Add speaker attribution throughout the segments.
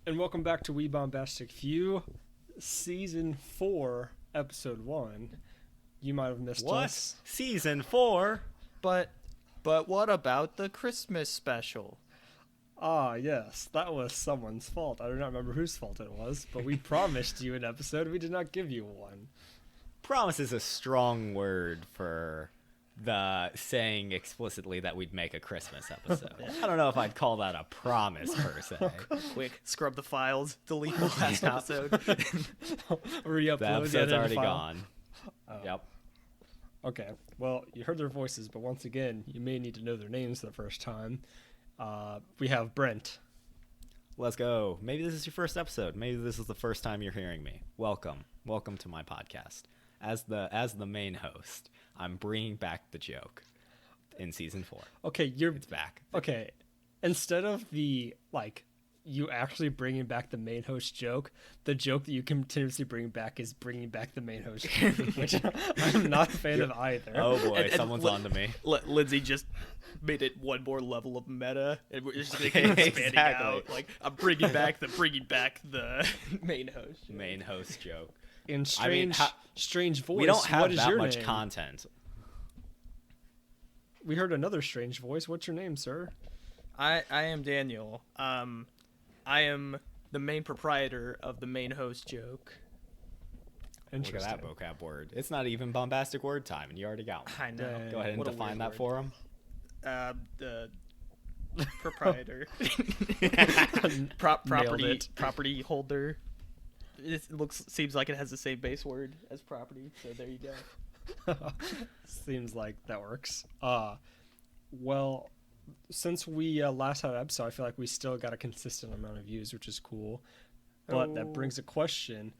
Speaker 1: And welcome back to We Bombastic Few, Season 4, Episode 1. You might have missed
Speaker 2: What?
Speaker 1: us.
Speaker 2: Season 4?
Speaker 3: But what about the Christmas special?
Speaker 1: Ah, yes, that was someone's fault. I do not remember whose fault it was, but we promised you an episode. We did not give you one.
Speaker 2: Promise is a strong word for the saying explicitly that we'd make a Christmas episode. I don't know if I'd call that a promise per se.
Speaker 3: Quick, scrub the files, delete the last episode.
Speaker 1: Re-upload
Speaker 2: The episode's
Speaker 1: edit
Speaker 2: already
Speaker 1: file.
Speaker 2: gone.
Speaker 1: Oh.
Speaker 2: Yep.
Speaker 1: Okay, well, you heard their voices, but once again, you may need to know their names for the first time. We have Brent.
Speaker 2: Let's go. Maybe this is your first episode. Maybe this is the first time you're hearing me. Welcome. Welcome to my podcast. As the main host, I'm bringing back the joke in season 4.
Speaker 1: Okay,
Speaker 2: It's back.
Speaker 1: Okay, instead of you actually bringing back the main host joke, the joke that you continuously bring back is bringing back the main host joke, which I'm not a fan of either.
Speaker 2: Oh boy,
Speaker 3: And
Speaker 2: someone's on to me.
Speaker 3: Lindsay just made it one more level of meta, and we're just gonna keep expanding
Speaker 2: Exactly.
Speaker 3: out. Like, I'm bringing back the main host.
Speaker 2: Main host joke.
Speaker 1: In
Speaker 2: I mean,
Speaker 1: strange voice.
Speaker 2: We don't have
Speaker 1: what is
Speaker 2: that
Speaker 1: your
Speaker 2: much
Speaker 1: name?
Speaker 2: content.
Speaker 1: We heard another strange voice. What's your name, sir?
Speaker 3: I am Daniel. I am the main proprietor of the main host joke.
Speaker 2: Look at
Speaker 1: Interesting.
Speaker 2: that vocab word. It's not even bombastic word time, and you already got one.
Speaker 3: I know.
Speaker 1: Yeah.
Speaker 2: Go ahead and
Speaker 3: What a
Speaker 2: define
Speaker 3: weird
Speaker 2: that
Speaker 3: word.
Speaker 2: for him.
Speaker 3: The proprietor,
Speaker 1: Nailed
Speaker 3: property
Speaker 1: it.
Speaker 3: property holder. It seems like it has the same base word as property. So there you go.
Speaker 1: Seems like that works. Well, since we last had an episode, I feel like we still got a consistent amount of views, which is cool. But that brings a question.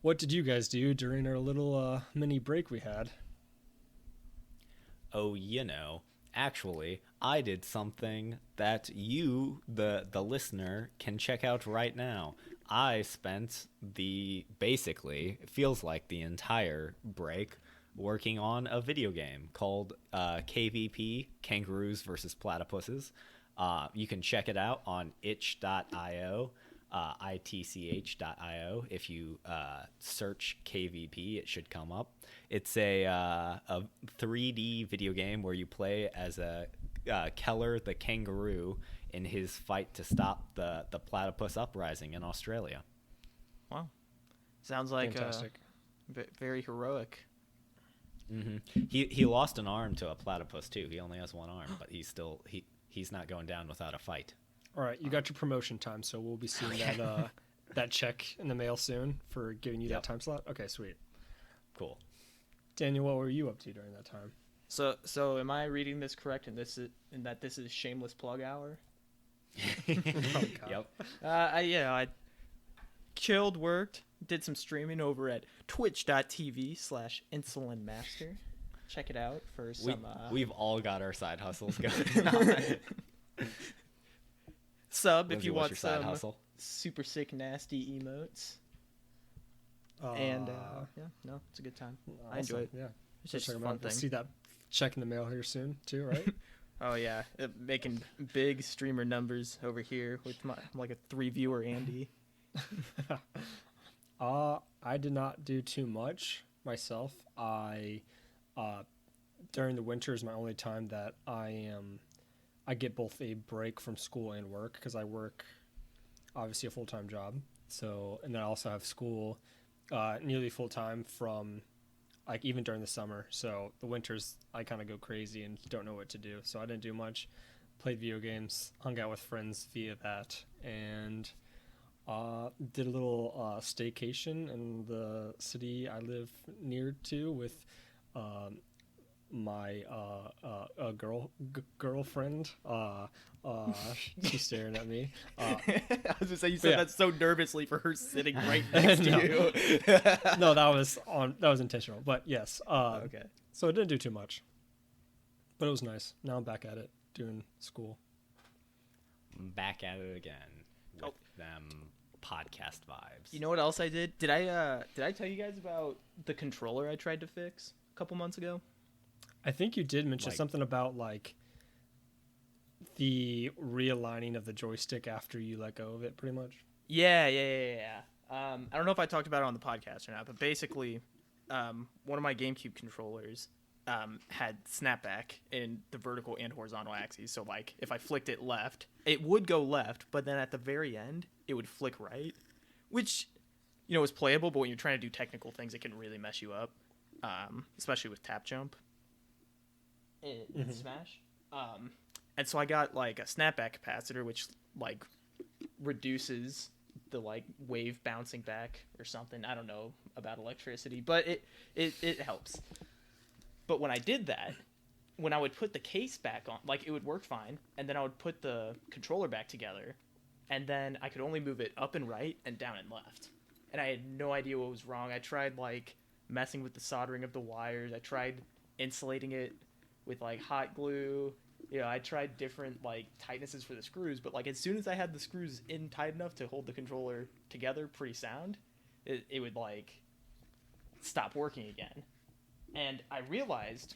Speaker 1: What did you guys do during our little mini break we had?
Speaker 2: Oh, actually, I did something that you, the listener, can check out right now. I spent basically, it feels like the entire break, working on a video game called KVP, Kangaroos versus Platypuses. You can check it out on itch.io, itch.io. If you search KVP, it should come up. It's a 3D video game where you play as a Keller the kangaroo in his fight to stop the platypus uprising in Australia.
Speaker 3: Wow, sounds like
Speaker 1: Fantastic.
Speaker 3: Very heroic.
Speaker 2: Hmm He lost an arm to a platypus too. He only has one arm, but he's not going down without a fight.
Speaker 1: All right, you got your promotion time, so we'll be seeing that check in the mail soon for giving you that
Speaker 2: Yep.
Speaker 1: time slot. Okay, sweet.
Speaker 2: Cool.
Speaker 1: Daniel, what were you up to during that time?
Speaker 3: So am I reading this correct? And that this is shameless plug hour?
Speaker 1: Oh, God.
Speaker 2: Yep.
Speaker 3: I chilled, worked, did some streaming over at twitch.tv/insulinmaster. Check it out for some.
Speaker 2: We've all got our side hustles going on.
Speaker 3: Sub if
Speaker 2: Lindsay,
Speaker 3: you
Speaker 2: what's
Speaker 3: want
Speaker 2: your side
Speaker 3: some
Speaker 2: hustle?
Speaker 3: super sick nasty emotes. And no, it's a good time. I enjoy it.
Speaker 1: Yeah,
Speaker 3: It's
Speaker 1: Go
Speaker 3: just
Speaker 1: check
Speaker 3: a
Speaker 1: 'em
Speaker 3: fun
Speaker 1: out. We'll
Speaker 3: thing.
Speaker 1: see that check in the mail here soon too, right?
Speaker 3: Oh yeah, making big streamer numbers over here with I'm like a 3 viewer Andy.
Speaker 1: I did not do too much myself. I during the winter is my only time that I get both a break from school and work because I work obviously a full-time job. So, and then I also have school nearly full-time from like even during the summer. So the winters I kind of go crazy and don't know what to do. So I didn't do much. Played video games, hung out with friends via that, and did a little staycation in the city I live near to with my girlfriend. She's staring at me.
Speaker 3: I was gonna say you
Speaker 1: Yeah.
Speaker 3: said that so nervously for her sitting right next
Speaker 1: No.
Speaker 3: to you.
Speaker 1: No, that was intentional. But yes.
Speaker 3: Okay.
Speaker 1: So I didn't do too much, but it was nice. Now I'm back at it doing school.
Speaker 2: Back at it again with
Speaker 3: Oh.
Speaker 2: them podcast vibes.
Speaker 3: You know what else I did? Did I tell you guys about the controller I tried to fix a couple months ago?
Speaker 1: I think you did mention
Speaker 2: Like-
Speaker 1: something about like the realigning of the joystick after you let go of it, pretty much.
Speaker 3: Yeah. I don't know if I talked about it on the podcast or not, but basically, one of my GameCube controllers had snapback in the vertical and horizontal axes. So, like, if I flicked it left, it would go left, but then at the very end, it would flick right, which, you know, is playable, but when you're trying to do technical things, it can really mess you up, especially with tap jump in Smash. And so I got, like, a snapback capacitor, which, like, reduces the, like, wave bouncing back or something. I don't know about electricity, but it helps. But when I did that, when I would put the case back on, like, it would work fine, and then I would put the controller back together, and then I could only move it up and right and down and left. And I had no idea what was wrong. I tried, like, messing with the soldering of the wires. I tried insulating it with, like, hot glue. You know, I tried different, like, tightnesses for the screws, but, like, as soon as I had the screws in tight enough to hold the controller together pretty sound, it would, like, stop working again. And I realized,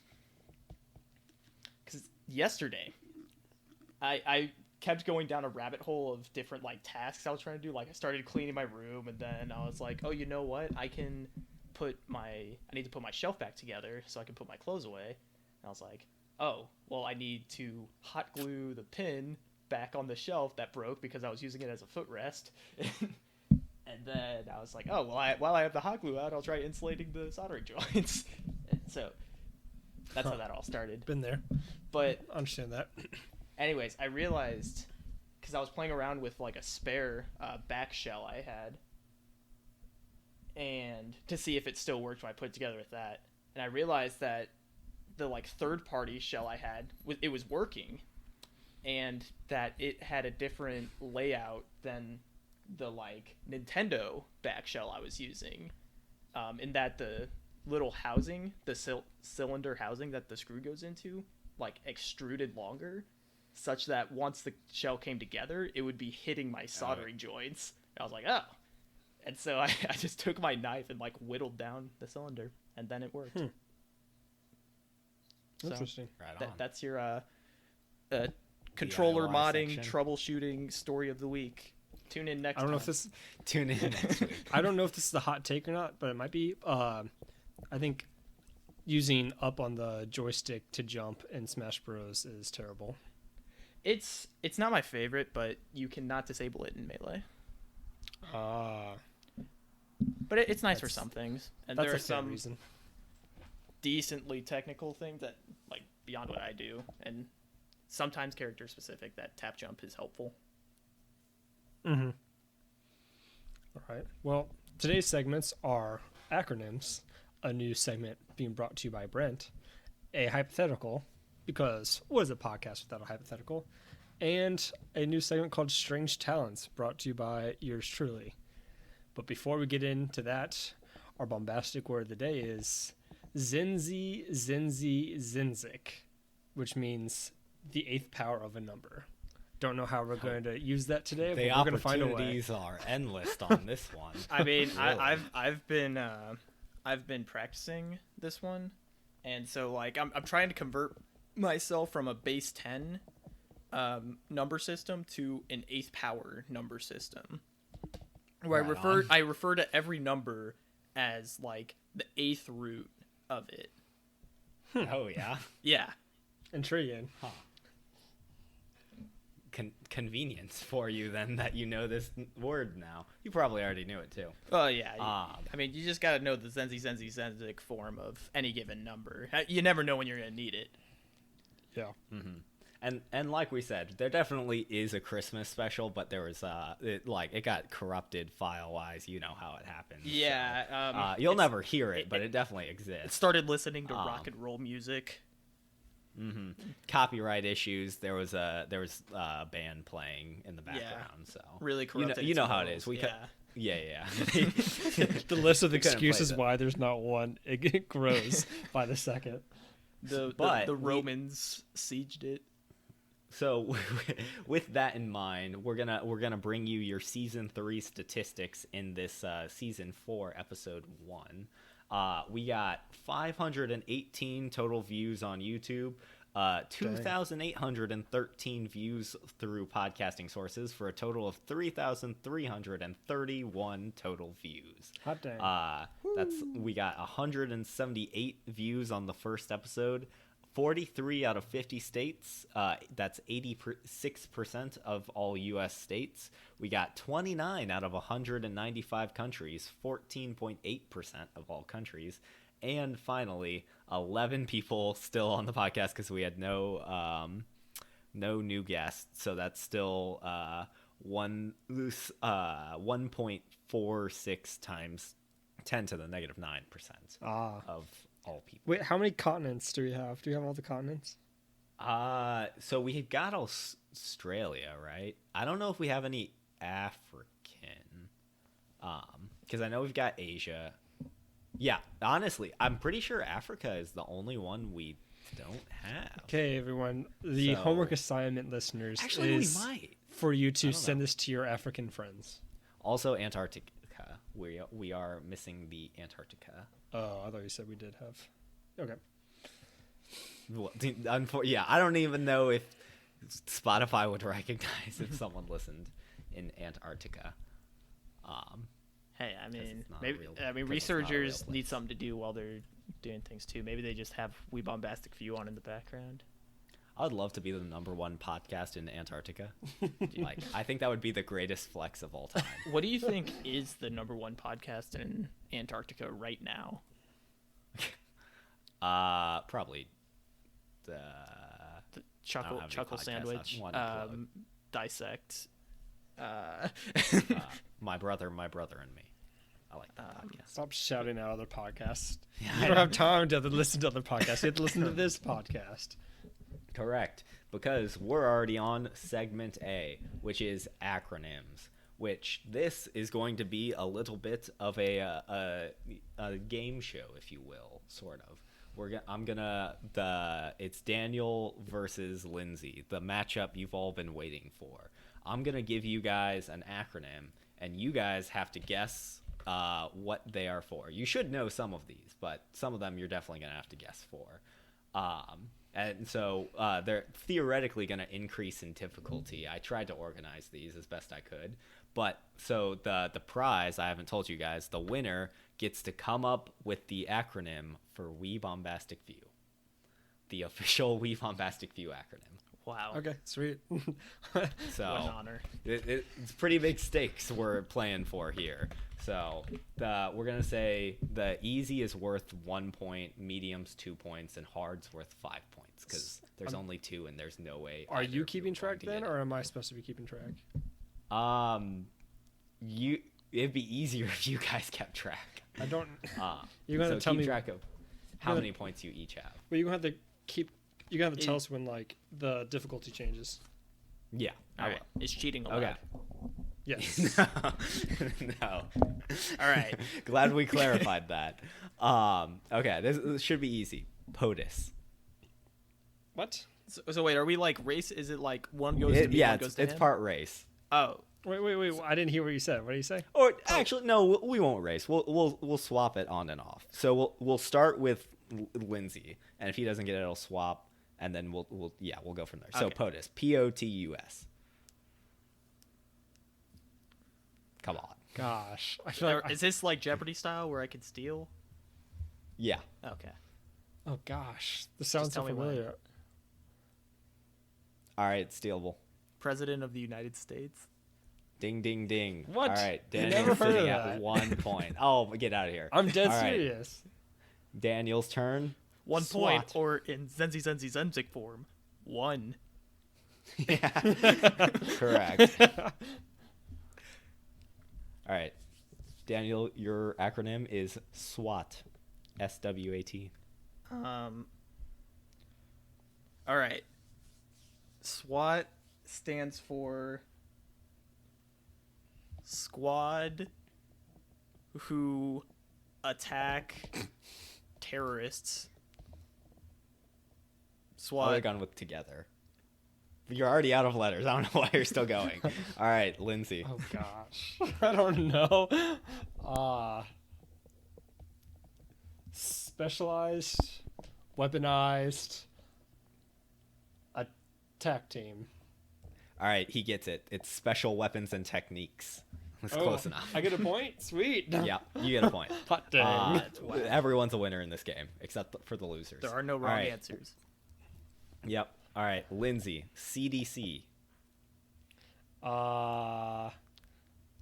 Speaker 3: because yesterday, I kept going down a rabbit hole of different, like, tasks I was trying to do. Like, I started cleaning my room, and then I was like, oh, you know what? I need to put my shelf back together so I can put my clothes away. And I was like, oh, well, I need to hot glue the pin back on the shelf that broke because I was using it as a footrest. And then I was like, oh, well, while I have the hot glue out, I'll try insulating the soldering joints. And so that's how that all started.
Speaker 1: Been there.
Speaker 3: But
Speaker 1: I understand that.
Speaker 3: anyways, I realized, because I was playing around with, like, a spare back shell I had, and to see if it still worked when I put it together with that. And I realized that the, like, third-party shell I had, it was working, and that it had a different layout than the, like, Nintendo back shell I was using, in that the little housing, the cylinder housing that the screw goes into, like, extruded longer, such that once the shell came together, it would be hitting my soldering joints. And I was like, oh. And so I just took my knife and, like, whittled down the cylinder, and then it worked. So
Speaker 1: Interesting.
Speaker 2: Right on.
Speaker 3: that's your controller
Speaker 2: DIY
Speaker 3: modding,
Speaker 2: section.
Speaker 3: troubleshooting story of the week. Tune in next
Speaker 1: I don't know
Speaker 3: time.
Speaker 1: if this.
Speaker 2: Tune in next week.
Speaker 1: I don't know if this is the hot take or not, but it might be. I think using up on the joystick to jump in Smash Bros is terrible.
Speaker 3: It's not my favorite, but you cannot disable it in Melee. But it's nice for
Speaker 1: That's-
Speaker 3: some things, and
Speaker 1: That's
Speaker 3: there
Speaker 1: a
Speaker 3: are
Speaker 1: fair
Speaker 3: some
Speaker 1: reason.
Speaker 3: decently technical things that, like, beyond what I do, and sometimes character specific that tap jump is helpful.
Speaker 1: Mm-hmm. All right. Well, today's segments are acronyms, a new segment being brought to you by Brent, a hypothetical, because what is a podcast without a hypothetical, and a new segment called Strange Talents, brought to you by yours truly. But before we get into that, our bombastic word of the day is Zinzi Zinzi Zinzik, which means the eighth power of a number. Don't know how we're going to use that today, but
Speaker 2: The
Speaker 1: we're going to find a way.
Speaker 2: opportunities are endless on this one.
Speaker 3: I mean,
Speaker 2: Really.
Speaker 3: I've been practicing this one, and so, like, I'm trying to convert myself from a base 10 number system to an eighth power number system, where
Speaker 2: Right
Speaker 3: I refer to every number as, like, the eighth root of it.
Speaker 2: Oh, yeah?
Speaker 3: Yeah.
Speaker 1: Intriguing.
Speaker 2: Huh. Convenience for you, then, that you know this word now. You probably already knew it, too.
Speaker 3: Oh yeah.
Speaker 2: Um,
Speaker 3: I mean, you just gotta know the Zenzi form of any given number. You never know when you're gonna need it.
Speaker 1: Yeah.
Speaker 2: And like we said, there definitely is a Christmas special, but there was it got corrupted file wise. You know how it happens.
Speaker 3: Yeah.
Speaker 2: So, you'll never hear it, but it definitely exists.
Speaker 3: Started listening to rock and roll music.
Speaker 2: Copyright issues. There was a band playing in the background. So
Speaker 3: Really corrupted.
Speaker 2: You know
Speaker 3: its
Speaker 2: how it
Speaker 3: morals.
Speaker 2: is. We
Speaker 3: yeah.
Speaker 2: Yeah.
Speaker 1: The list of
Speaker 2: We couldn't play
Speaker 1: excuses
Speaker 2: that.
Speaker 1: why there's not one, it grows by the second.
Speaker 2: But
Speaker 3: the Romans sieged it.
Speaker 2: So, with that in mind, we're gonna bring you your season 3 statistics in this season 4 episode 1. We got 518 total views on YouTube, 2,813 views through podcasting sources for a total of 3,331 total views.
Speaker 1: Hot dang.
Speaker 2: We got 178 views on the first episode. 43 out of 50 states. That's 86% of all U.S. states. We got 29 out of 195 countries, 14.8% of all countries. And finally, 11 people still on the podcast because we had no new guests. So that's still 1.46 times 10 to the negative 9% of all people.
Speaker 1: Wait, how many continents do we have? Do we have all the continents?
Speaker 2: So we got Australia, right? I don't know if we have any African. Because I know we've got Asia. Yeah, honestly, I'm pretty sure Africa is the only one we don't have.
Speaker 1: Okay, everyone. The homework assignment, listeners,
Speaker 2: actually,
Speaker 1: is
Speaker 2: we might.
Speaker 1: For you to send this to your African friends.
Speaker 2: Also, Antarctica. We are missing the Antarctica.
Speaker 1: Oh, I thought you said we did have. Okay.
Speaker 2: Well, yeah, I don't even know if Spotify would recognize if someone listened in Antarctica.
Speaker 3: Hey, I mean,
Speaker 2: real,
Speaker 3: researchers need something to do while they're doing things too. Maybe they just have We Bombastic Few on in the background.
Speaker 2: I would love to be the #1 podcast in Antarctica. I think that would be the greatest flex of all time.
Speaker 3: What do you think is the #1 podcast in Antarctica right now?
Speaker 2: Probably the
Speaker 3: chuckle sandwich. Dissect.
Speaker 2: My brother and me. I like that podcast.
Speaker 1: Stop shouting out other podcasts.
Speaker 2: Yeah,
Speaker 1: you don't have time to listen to other podcasts. You have to listen to this podcast.
Speaker 2: Correct, because we're already on segment A, which is acronyms. Which this is going to be a little bit of a game show, if you will, sort of. It's Daniel versus Lindsay, the matchup you've all been waiting for. I'm gonna give you guys an acronym, and you guys have to guess what they are for. You should know some of these, but some of them you're definitely gonna have to guess for. And so they're theoretically going to increase in difficulty. I tried to organize these as best I could. But so the prize, I haven't told you guys, the winner gets to come up with the acronym for We Bombastic Few. The official We Bombastic Few acronym.
Speaker 3: Wow.
Speaker 1: Okay, sweet.
Speaker 2: So
Speaker 3: what an honor.
Speaker 2: It's pretty big stakes we're playing for here. So we're going to say the easy is worth 1 point, medium's 2 points, and hard's worth 5 points because there's only 2 and there's no way.
Speaker 1: Are you keeping track then, or am I supposed to be keeping track?
Speaker 2: It'd be easier if you guys kept track.
Speaker 1: I don't. You're going to tell me
Speaker 2: track of how many points you each have.
Speaker 1: Well, you're going to have to keep. You're going to have to tell us when the difficulty changes.
Speaker 2: Yeah.
Speaker 3: All right. Is cheating allowed?
Speaker 1: Okay. Yes.
Speaker 2: No.
Speaker 3: All right.
Speaker 2: Glad we clarified that. Okay, this should be easy. POTUS.
Speaker 1: What?
Speaker 3: So wait, are we race? Is it one goes to me, one goes to him?
Speaker 2: It's part race.
Speaker 3: Oh.
Speaker 1: Wait! I didn't hear what you said. What did you say?
Speaker 2: Or actually, no, we won't race. We'll swap it on and off. So we'll start with Lindsay, and if he doesn't get it, it'll swap, and then we'll go from there. So
Speaker 3: Okay.
Speaker 2: POTUS, POTUS. Come on.
Speaker 1: Gosh, I feel like
Speaker 3: Is this Jeopardy style where I could steal?
Speaker 2: Yeah.
Speaker 3: Okay.
Speaker 1: Oh gosh, this sounds so
Speaker 3: tell me when.
Speaker 1: familiar.
Speaker 2: All right, stealable.
Speaker 3: President of the United States.
Speaker 2: Ding, ding, ding.
Speaker 1: What?
Speaker 2: All right,
Speaker 1: I never
Speaker 2: Daniel's
Speaker 1: heard of
Speaker 2: sitting
Speaker 1: that.
Speaker 2: at 1 point. Oh, get out of here.
Speaker 1: I'm dead
Speaker 2: All right,
Speaker 1: serious.
Speaker 2: Daniel's turn.
Speaker 3: 1
Speaker 2: SWAT.
Speaker 3: point, or in Zenzi form, 1.
Speaker 2: Yeah. Correct. All right. Daniel, your acronym is SWAT. SWAT.
Speaker 3: All right. SWAT stands for Squad Who Attack Terrorists.
Speaker 2: I would have
Speaker 3: SWAT.
Speaker 2: gone with together. But you're already out of letters. I don't know why you're still going. All right, Lindsay.
Speaker 1: Oh gosh, I don't know. Specialized, weaponized, Tech team.
Speaker 2: All right, he gets it. It's special weapons and techniques. It's close enough.
Speaker 1: I get a point? Sweet.
Speaker 2: Yeah, you get a point.
Speaker 1: Hot dang.
Speaker 2: Everyone's a winner in this game, except for the losers.
Speaker 3: There are no wrong answers.
Speaker 2: Yep. All right, Lindsay, CDC.
Speaker 1: Oh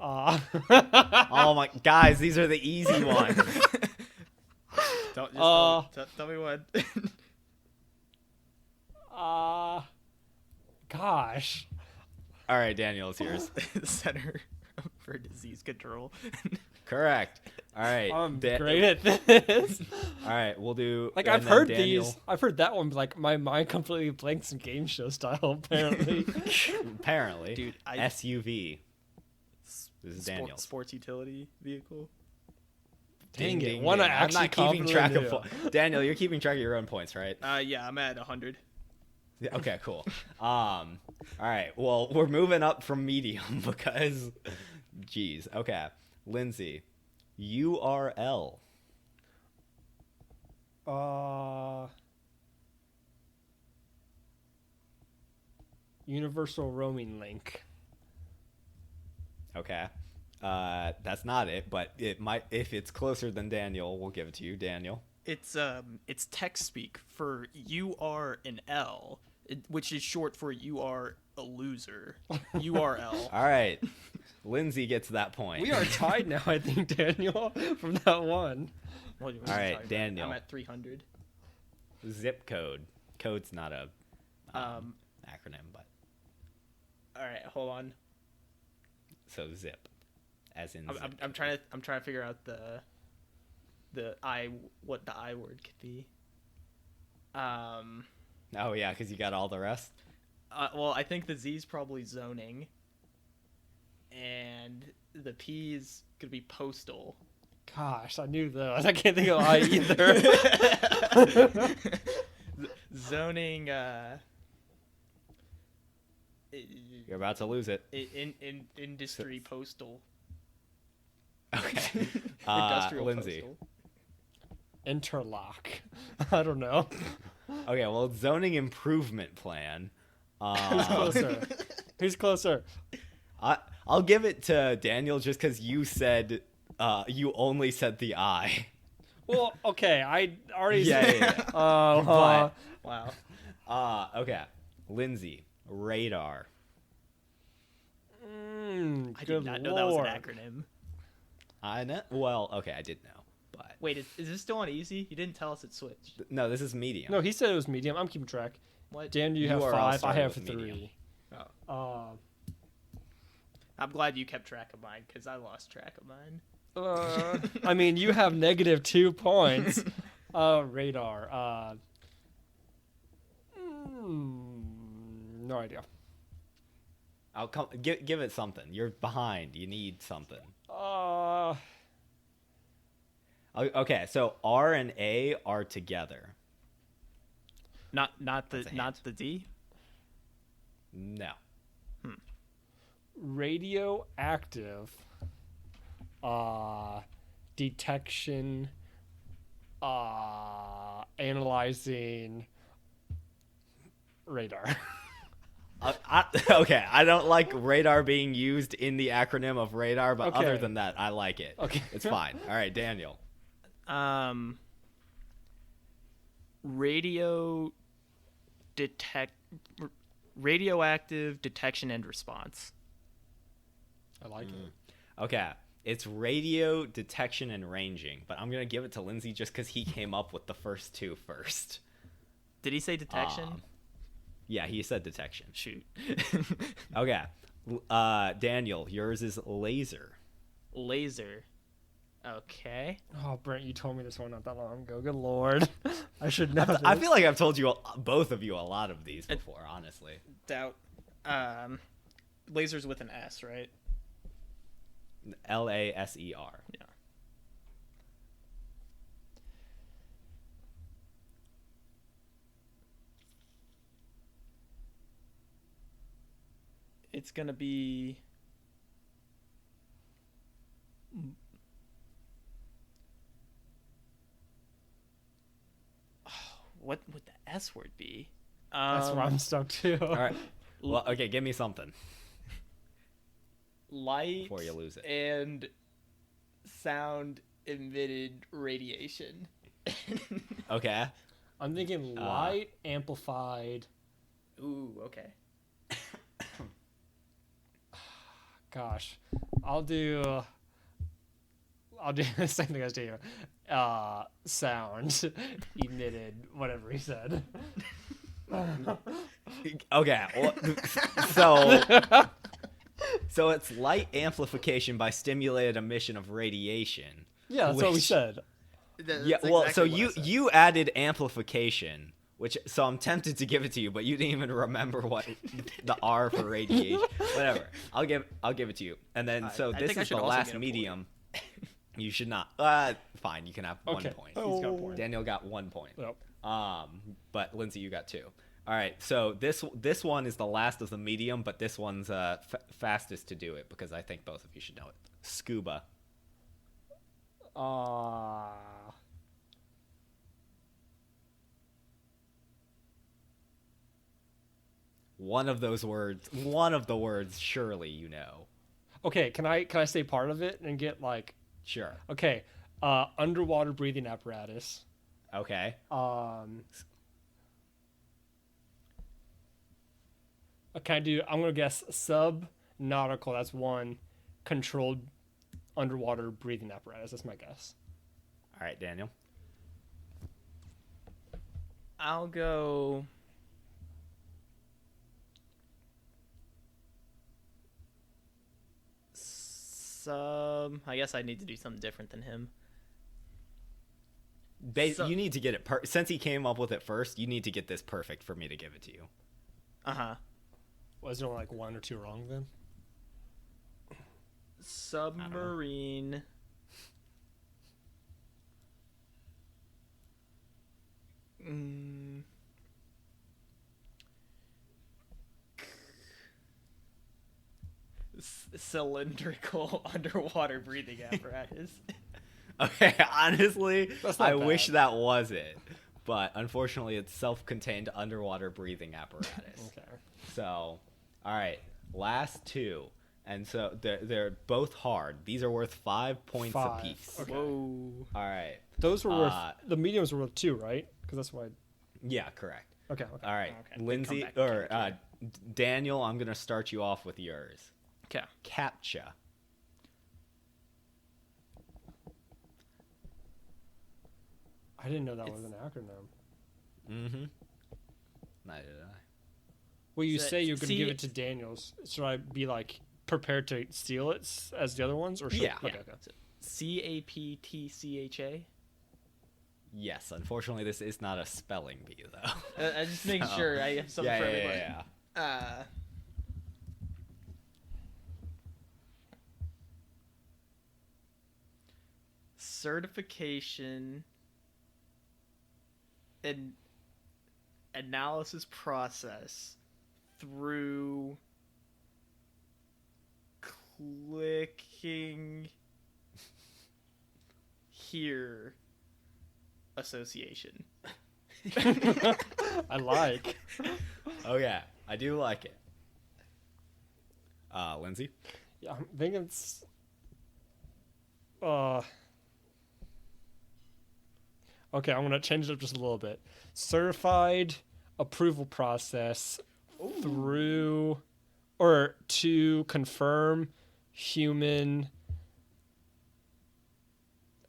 Speaker 2: Oh my, guys, these are the easy ones.
Speaker 3: Tell me what.
Speaker 1: Gosh.
Speaker 2: All right, Daniel, it's yours.
Speaker 3: Center for Disease Control.
Speaker 2: Correct. All right.
Speaker 1: I'm great at this.
Speaker 2: All right, we'll do.
Speaker 1: Like,
Speaker 2: and
Speaker 1: I've
Speaker 2: then
Speaker 1: heard
Speaker 2: Daniel.
Speaker 1: these. I've heard that one, but like my mind completely blanks in game show style. Apparently.
Speaker 2: Apparently,
Speaker 3: Dude,
Speaker 2: SUV. This is Daniel.
Speaker 3: Sports utility vehicle.
Speaker 1: Dang it!
Speaker 2: Ding,
Speaker 1: One
Speaker 2: ding.
Speaker 1: I
Speaker 2: I'm
Speaker 1: actually
Speaker 2: not keeping track of.
Speaker 1: confidently
Speaker 2: Daniel, you're keeping track of your own points, right?
Speaker 3: Yeah, I'm at 100.
Speaker 2: Yeah, okay, cool. All right. Well, we're moving up from medium because, geez. Okay, Lindsay, URL.
Speaker 1: Universal roaming link.
Speaker 2: Okay. That's not it, but it might. If it's closer than Daniel, we'll give it to you, Daniel.
Speaker 3: It's text speak for you are an L, which is short for you are a loser. URL.
Speaker 2: All right. Lindsay gets that point.
Speaker 1: We are tied now, I think, Daniel, from that one.
Speaker 3: All
Speaker 2: right, Daniel.
Speaker 3: I'm at 300.
Speaker 2: Zip code. Code's not a acronym, but
Speaker 3: All right, hold on.
Speaker 2: so zip, as in.
Speaker 3: I'm trying to figure out what the I word could be.
Speaker 2: Oh yeah, because you got all the rest.
Speaker 3: Well, I think the Z is probably zoning, and the P is gonna be postal.
Speaker 1: Gosh, I knew those. I can't think of I either.
Speaker 3: Zoning.
Speaker 2: You're about to lose it.
Speaker 3: In industry postal.
Speaker 2: Okay.
Speaker 3: Industrial
Speaker 2: Lindsay.
Speaker 3: postal.
Speaker 1: Interlock. I don't know.
Speaker 2: Okay, well, zoning improvement plan.
Speaker 1: Who's closer? Who's closer?
Speaker 2: I'll give it to Daniel just because you said you only said the I.
Speaker 1: Well, okay, I already
Speaker 2: Yeah,
Speaker 1: said.
Speaker 2: yeah, yeah.
Speaker 3: Wow.
Speaker 2: Okay. Lindsay, radar.
Speaker 3: I did not know that was an acronym.
Speaker 2: I know. Well, okay, I did know, but
Speaker 3: Wait, is this still on easy? You didn't tell us it switched.
Speaker 2: no, this is medium.
Speaker 1: No, he said it was medium. I'm keeping track.
Speaker 3: What?
Speaker 1: Dan, you have
Speaker 2: URL
Speaker 1: 5. I
Speaker 2: started
Speaker 1: have
Speaker 2: with
Speaker 1: 3.
Speaker 2: medium.
Speaker 3: I'm glad you kept track of mine because I lost track of mine.
Speaker 1: I mean, you have negative 2 points. Radar. No idea.
Speaker 2: I'll come. Give it something. You're behind. You need something. Okay, so R and A are together.
Speaker 3: Not the D.
Speaker 2: No.
Speaker 1: Radioactive. Detection. Analyzing. Radar.
Speaker 2: Okay, I don't like radar being used in the acronym of radar, but other
Speaker 1: Okay.
Speaker 2: than that, I like it.
Speaker 1: Okay.
Speaker 2: It's fine. All right, Daniel.
Speaker 3: Radioactive detection and response.
Speaker 1: I like it.
Speaker 2: Okay, it's radio detection and ranging, but I'm gonna give it to Lindsay just because he came up with the first two first.
Speaker 3: Did he say detection?
Speaker 2: Yeah, he said detection.
Speaker 3: Shoot.
Speaker 2: Okay, Daniel, yours is laser.
Speaker 3: Laser. Okay.
Speaker 1: Oh, Brent, you told me this one not that long ago. Good lord. I should know.
Speaker 2: I feel like I've told you both of you a lot of these before, honestly.
Speaker 3: Doubt. Lasers with an S, right?
Speaker 2: LASER.
Speaker 3: Yeah. It's gonna be what would the S word be?
Speaker 1: That's where I'm stuck too.
Speaker 2: All right. Well, okay, give me something
Speaker 3: Light
Speaker 2: before you lose it.
Speaker 3: and sound emitted radiation.
Speaker 2: Okay.
Speaker 1: I'm thinking light amplified.
Speaker 3: Ooh, okay.
Speaker 1: Gosh, I'll do the same thing as you. Sound emitted, whatever he said.
Speaker 2: Okay. Well, so it's light amplification by stimulated emission of radiation.
Speaker 1: Yeah, that's what we
Speaker 2: which-
Speaker 1: said.
Speaker 2: Yeah. Well, so you added amplification, which so I'm tempted to give it to you, but you didn't even remember what the R for radiation. Whatever. I'll give it to you. And then
Speaker 3: I
Speaker 2: this
Speaker 3: think I
Speaker 2: is
Speaker 3: should
Speaker 2: the
Speaker 3: also
Speaker 2: last
Speaker 3: get a
Speaker 2: medium. You should not. Fine. You can have 1 point.
Speaker 1: He's got a point.
Speaker 2: Daniel got 1 point.
Speaker 1: Yep.
Speaker 2: But Lindsay, you got 2. All right. So this one is the last of the medium, but this one's fastest to do it because I think both of you should know it. Scuba. One of the words, surely you know.
Speaker 1: Okay, can I say part of it and get like?
Speaker 2: Sure.
Speaker 1: Okay, underwater breathing apparatus.
Speaker 2: Okay.
Speaker 1: Can I do? I'm gonna guess sub-nautical. That's one. Controlled underwater breathing apparatus. That's my guess.
Speaker 2: All right, Daniel.
Speaker 3: I'll go. I guess I need to do something different than him.
Speaker 2: You need to get it since he came up with it first. You need to get this perfect for me to give it to you.
Speaker 1: Was there only like 1 or 2 wrong then?
Speaker 3: Submarine. Cylindrical underwater breathing apparatus.
Speaker 2: Okay, honestly,
Speaker 1: That's not
Speaker 2: I wish
Speaker 1: bad.
Speaker 2: that was it, but unfortunately, it's self-contained underwater breathing apparatus.
Speaker 1: Okay.
Speaker 2: So, all right, last 2, and so they're both hard. These are worth 5 points
Speaker 1: 5.
Speaker 2: apiece.
Speaker 1: Okay.
Speaker 3: Whoa.
Speaker 2: All right.
Speaker 1: Those were worth. The mediums were worth 2, right? Because that's why.
Speaker 2: Yeah, correct.
Speaker 1: Okay.
Speaker 2: All right,
Speaker 3: Okay, they
Speaker 2: Lindsay
Speaker 3: come back and
Speaker 2: or
Speaker 3: count
Speaker 2: Daniel, I'm gonna start you off with yours.
Speaker 3: Okay.
Speaker 2: CAPTCHA.
Speaker 1: I didn't know that was an acronym.
Speaker 2: Mm-hmm. Neither did I.
Speaker 1: Well, you
Speaker 3: So,
Speaker 1: say you're going to give
Speaker 3: see-
Speaker 1: it to Daniels. Should I be like prepared to steal it as the other ones, or should
Speaker 2: Yeah.
Speaker 1: Okay,
Speaker 2: Yeah.
Speaker 1: okay.
Speaker 3: CAPTCHA.
Speaker 2: Yes, unfortunately, this is not a spelling bee though.
Speaker 3: I'm just making sure I have something for everybody.
Speaker 2: Yeah.
Speaker 3: Certification and analysis process through clicking here association.
Speaker 1: I like.
Speaker 2: Okay, I do like it. Lindsay?
Speaker 1: Yeah, I think it's. Okay, I'm gonna change it up just a little bit. Certified approval process through or to confirm human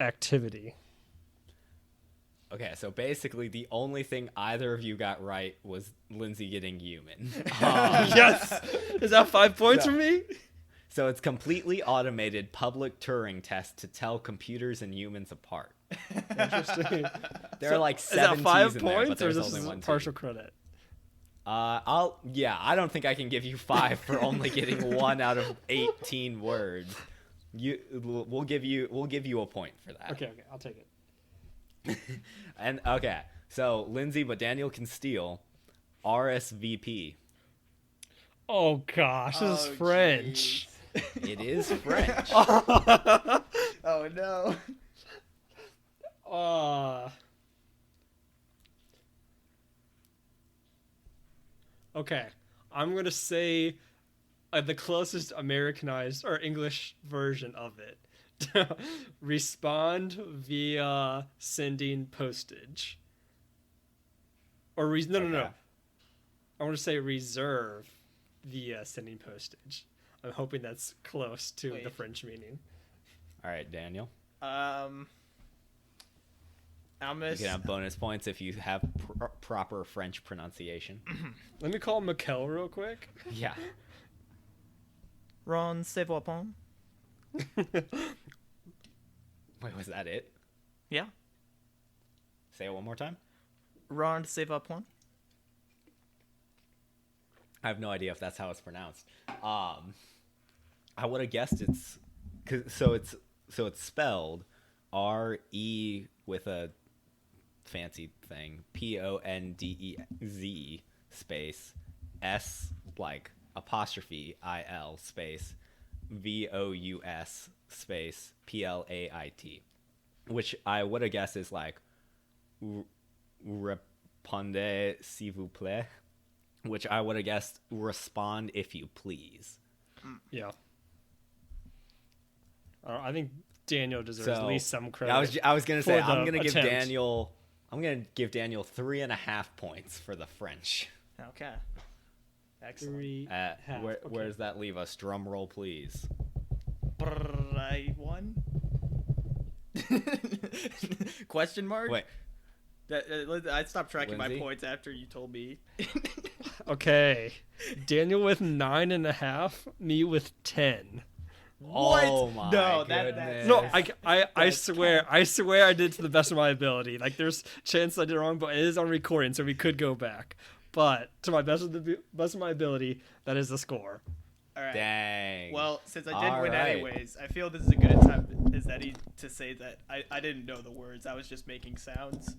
Speaker 1: activity.
Speaker 2: Okay, so basically the only thing either of you got right was Lindsay getting human.
Speaker 1: Yes! Is that 5 points
Speaker 2: So-
Speaker 1: for me?
Speaker 2: So it's completely automated public Turing test to tell computers and humans apart.
Speaker 1: Interesting.
Speaker 2: There are like
Speaker 1: Is
Speaker 2: 7
Speaker 1: that 5
Speaker 2: T's in there, but
Speaker 1: points or
Speaker 2: there's
Speaker 1: is
Speaker 2: only
Speaker 1: this
Speaker 2: one T.
Speaker 1: partial credit?
Speaker 2: I don't think I can give you 5 for only getting 1 out of 18 words. We'll give you a point for that.
Speaker 1: Okay, I'll take it.
Speaker 2: And okay, so Lindsay, but Daniel can steal RSVP.
Speaker 1: Oh gosh, this is French.
Speaker 2: It is French.
Speaker 3: Oh no.
Speaker 1: Okay, I'm gonna say the closest Americanized or English version of it. Respond via sending postage. Or no.
Speaker 2: Okay.
Speaker 1: I want to say reserve via sending postage. I'm hoping that's close to the
Speaker 3: Wait.
Speaker 1: French meaning.
Speaker 2: All right, Daniel.
Speaker 3: I'm
Speaker 2: You
Speaker 3: gonna
Speaker 2: can have bonus points if you have proper French pronunciation.
Speaker 1: Let me call Mikkel real quick.
Speaker 2: Yeah.
Speaker 3: Ron Sevapon.
Speaker 2: Wait, was that it?
Speaker 3: Yeah.
Speaker 2: Say it one more time.
Speaker 3: Ron Sevapon.
Speaker 2: I have no idea if that's how it's pronounced. I would have guessed so it's spelled R-E with a fancy thing, Pondez space S like apostrophe I-L space VOUS space PLAIT, which I would have guessed is like répondez s'il vous plaît, which I would have guessed respond if you please.
Speaker 1: Yeah. I think Daniel deserves at least some credit.
Speaker 2: I was gonna say
Speaker 1: for
Speaker 2: I'm
Speaker 1: the
Speaker 2: gonna give
Speaker 1: attempt.
Speaker 2: Daniel 3.5 points for the French.
Speaker 3: Okay. Excellent.
Speaker 1: 3.5.
Speaker 2: Where
Speaker 1: Okay.
Speaker 2: does that leave us? Drum roll, please.
Speaker 3: I won. Question mark?
Speaker 2: Wait,
Speaker 3: I stopped tracking my
Speaker 2: Lindsay?
Speaker 3: points after you told me.
Speaker 1: Okay. Daniel with 9.5. Me with 10.
Speaker 3: What?
Speaker 2: Oh my
Speaker 3: No,
Speaker 2: goodness.
Speaker 1: No, I swear I did to the best of my ability. Like there's chance I did wrong, but it is on recording, so we could go back. But to my best of my ability, that is the score.
Speaker 3: All right.
Speaker 2: Dang.
Speaker 3: Well, since I did
Speaker 2: All
Speaker 3: win
Speaker 2: right.
Speaker 3: anyways, I feel this is a good time as Eddie to say that I didn't know the words. I was just making sounds.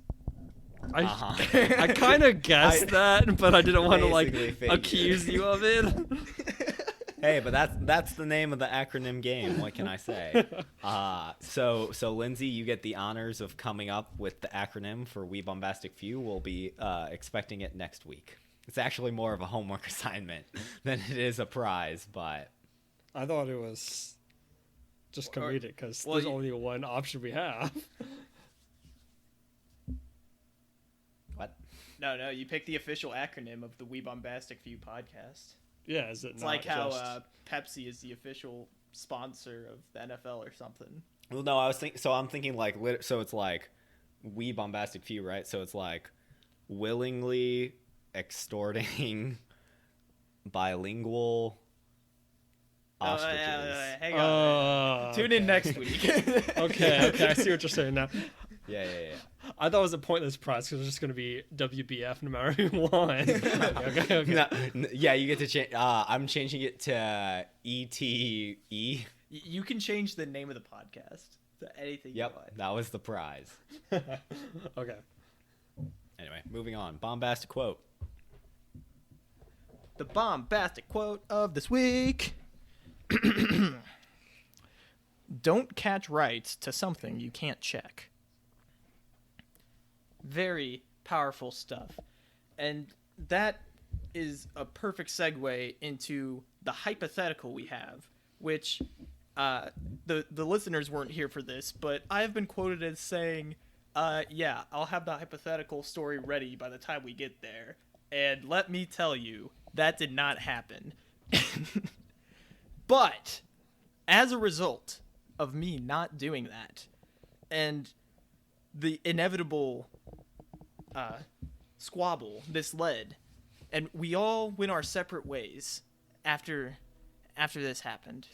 Speaker 1: I kind of guessed that, but I didn't want to like
Speaker 2: Basically figured.
Speaker 1: accuse you of it.
Speaker 2: Hey, but that's the name of the acronym game. What can I say? So Lindsay, you get the honors of coming up with the acronym for We Bombastic Few. We'll be expecting it next week. It's actually more of a homework assignment than it is a prize, but
Speaker 1: I thought it was just comedic because
Speaker 3: well,
Speaker 1: there's
Speaker 3: you-
Speaker 1: only one option we have.
Speaker 2: what?
Speaker 3: No, you picked the official acronym of the We Bombastic Few podcast.
Speaker 1: Yeah, is it
Speaker 3: It's
Speaker 1: not
Speaker 3: like how
Speaker 1: just...
Speaker 3: Pepsi is the official sponsor of the NFL or something.
Speaker 2: Well, no, I'm thinking like so it's like We Bombastic Few, right? So it's like willingly extorting bilingual ostriches.
Speaker 3: Hang on. Tune in next week.
Speaker 1: Okay, I see what you're saying now.
Speaker 2: Yeah.
Speaker 1: I thought it was a pointless prize because it was just going to be WBF no matter who won. Okay.
Speaker 2: No, yeah, you get to change. I'm changing it to ETE.
Speaker 3: You can change the name of the podcast to anything you
Speaker 2: Yep,
Speaker 3: want.
Speaker 2: that was the prize.
Speaker 1: Okay.
Speaker 2: Anyway, moving on. Bombastic quote.
Speaker 3: The bombastic quote of this week. Don't catch rights to something you can't check. Very powerful stuff. And that is a perfect segue into the hypothetical we have, which the listeners weren't here for this, but I have been quoted as saying, yeah, I'll have the hypothetical story ready by the time we get there. And let me tell you, that did not happen. But as a result of me not doing that, and the inevitable squabble this led, and we all went our separate ways after this happened,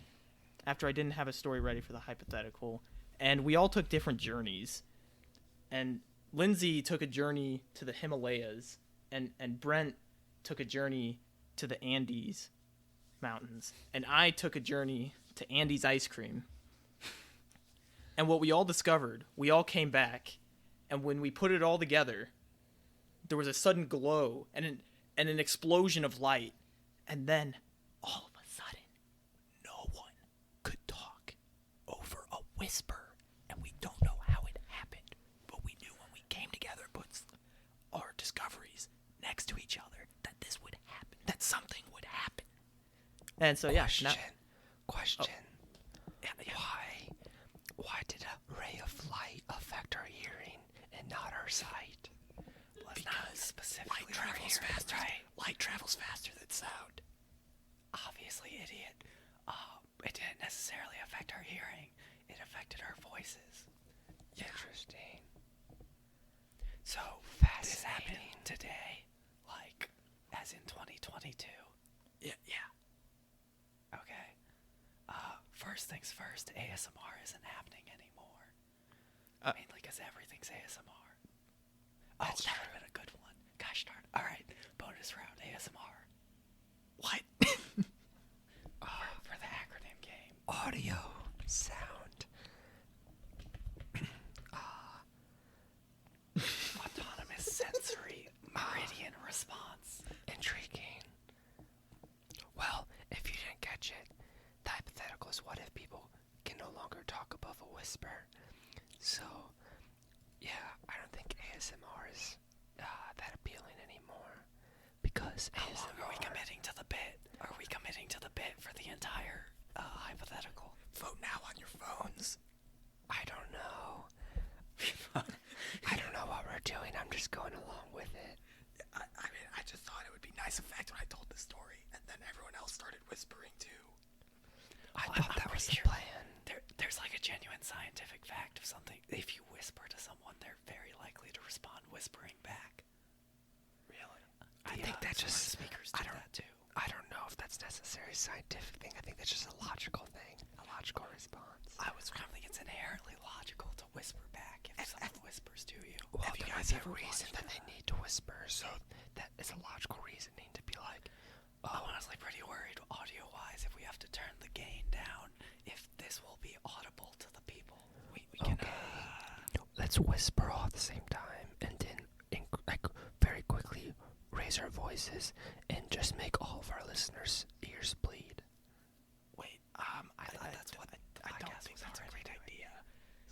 Speaker 3: after I didn't have a story ready for the hypothetical, and we all took different journeys. And Lindsay took a journey to the Himalayas, and Brent took a journey to the Andes Mountains, and I took a journey to Andy's ice cream. And what we all discovered, we all came back, and when we put it all together, there was a sudden glow and an explosion of light, and then all of a sudden, no one could talk over a whisper, and we don't know how it happened, but we knew when we came together, put our discoveries next to each other, that this would happen. And so yeah,
Speaker 1: Question.
Speaker 3: yeah.
Speaker 1: Why did a ray of light affect our hearing and not our sight?
Speaker 2: Because specifically light travels faster. Right? Light travels faster than sound. Obviously, idiot. It didn't necessarily affect our hearing. It affected our voices.
Speaker 1: Yeah. Interesting.
Speaker 2: So this happened today, like as in 2022.
Speaker 3: Yeah.
Speaker 2: Okay. First things first, ASMR isn't happening anymore. Mainly because everything's ASMR. Oh, that would have been a good one. Gosh darn. All right, bonus round ASMR.
Speaker 3: What?
Speaker 2: For the acronym game.
Speaker 1: Audio sound.
Speaker 2: Autonomous sensory meridian response.
Speaker 1: Intriguing. Well, if you didn't catch it, the hypothetical is what if people can no longer talk above a whisper. So, yeah, I don't think ASMR is that appealing anymore. Because
Speaker 2: How
Speaker 1: ASMR...
Speaker 2: long are we committing to the bit? Are we committing to the bit for the entire hypothetical?
Speaker 3: Vote now on your phones.
Speaker 1: I don't know. I don't know what we're doing. I'm just going along with it.
Speaker 3: I mean, I just thought it would be nice effect when I told the story, and then everyone else started whispering too.
Speaker 1: I
Speaker 2: Well,
Speaker 1: thought
Speaker 2: I'm
Speaker 1: that was
Speaker 2: pretty
Speaker 1: the
Speaker 2: sure
Speaker 1: plan.
Speaker 2: There's like a genuine scientific fact of something. If you whisper to someone, they're very likely to respond whispering back.
Speaker 3: Really?
Speaker 1: I think that just...
Speaker 2: speakers do that too.
Speaker 1: I don't know if that's necessarily a scientific thing. I think that's just a logical thing. A logical response.
Speaker 2: I don't think it's inherently logical to whisper back if someone whispers to you.
Speaker 1: Well,
Speaker 2: Have you
Speaker 1: there might
Speaker 2: guys
Speaker 1: be a
Speaker 2: ever
Speaker 1: reason
Speaker 2: watched
Speaker 1: that they need to whisper, so that is a logical reasoning to be like,
Speaker 2: I'm honestly pretty worried audio-wise if we have to turn the gain down, if this will be audible to the people. We can...
Speaker 1: let's whisper all at the same time, and then very quickly raise our voices and just make all of our listeners' ears bleed.
Speaker 3: Wait,
Speaker 2: I thought that's what the
Speaker 3: I don't
Speaker 2: podcast
Speaker 3: think
Speaker 2: was
Speaker 3: that's a
Speaker 2: already
Speaker 3: great
Speaker 2: doing.
Speaker 3: idea.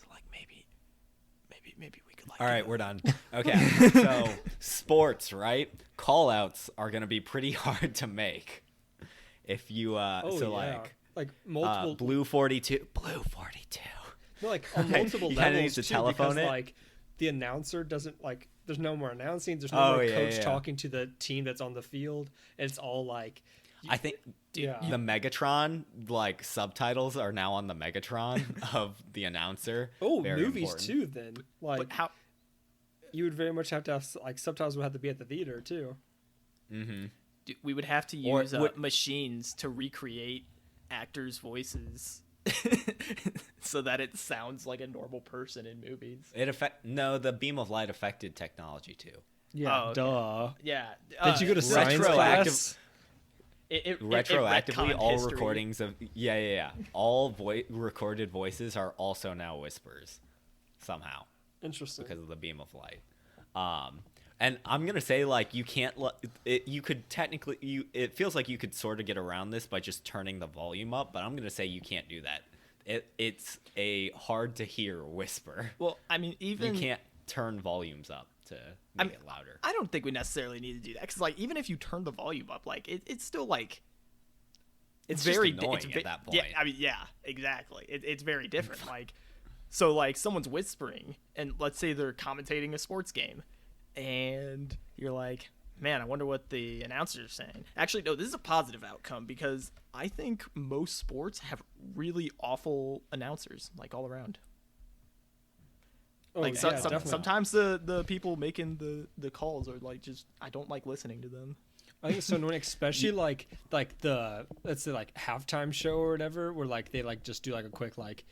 Speaker 3: So like maybe we could like.
Speaker 2: All right, we're done. Okay, so sports, right? Callouts are going to be pretty hard to make. If you,
Speaker 1: like multiple...
Speaker 2: Blue 42.
Speaker 1: No, like on multiple
Speaker 2: You kinda
Speaker 1: levels
Speaker 2: need to
Speaker 1: too,
Speaker 2: telephone
Speaker 1: because
Speaker 2: it.
Speaker 1: like the announcer doesn't like. There's no more announcing. There's no
Speaker 2: Oh,
Speaker 1: more
Speaker 2: yeah,
Speaker 1: coach
Speaker 2: yeah.
Speaker 1: talking to the team that's on the field. It's all like.
Speaker 2: I think
Speaker 1: Yeah.
Speaker 2: the Megatron, like, subtitles are now on the Megatron of the announcer.
Speaker 1: Oh,
Speaker 2: Very
Speaker 1: movies
Speaker 2: important.
Speaker 1: too. Then like
Speaker 3: But how?
Speaker 1: you would very much have to have like subtitles would have to be at the theater too.
Speaker 2: Mm-hmm.
Speaker 3: We would have to
Speaker 2: Or
Speaker 3: use machines to recreate actors' voices so that it sounds like a normal person in movies.
Speaker 2: The beam of light affected technology too.
Speaker 1: Yeah,
Speaker 3: Oh, okay.
Speaker 1: duh.
Speaker 3: Yeah.
Speaker 1: Did you go to science
Speaker 2: retroactive-
Speaker 1: class?
Speaker 3: It
Speaker 2: Retroactively,
Speaker 3: retconned
Speaker 2: all
Speaker 3: history.
Speaker 2: recordings of all recorded voices are also now whispers somehow
Speaker 1: Interesting.
Speaker 2: because of the beam of light. And I'm gonna say, like, you can't. You could technically. It feels like you could sort of get around this by just turning the volume up, but I'm gonna say you can't do that. It's a hard to hear whisper.
Speaker 3: Well, I mean, even
Speaker 2: You can't turn volumes up to make it louder.
Speaker 3: I don't think we necessarily need to do that because, like, even if you turn the volume up, like, it's still like
Speaker 2: It's
Speaker 3: very
Speaker 2: just annoying
Speaker 3: it's
Speaker 2: at that point.
Speaker 3: Yeah, I mean, yeah, exactly. It's very different. Like, so like someone's whispering, and let's say they're commentating a sports game, and you're like, man, I wonder what the announcers are saying. Actually, no, this is a positive outcome because I think most sports have really awful announcers, like all around.
Speaker 1: Oh,
Speaker 3: Like
Speaker 1: yeah,
Speaker 3: some,
Speaker 1: definitely.
Speaker 3: sometimes the people making the calls are like, just I don't like listening to them.
Speaker 1: I think so. When especially like the let's say like halftime show or whatever, where like they like just do like a quick like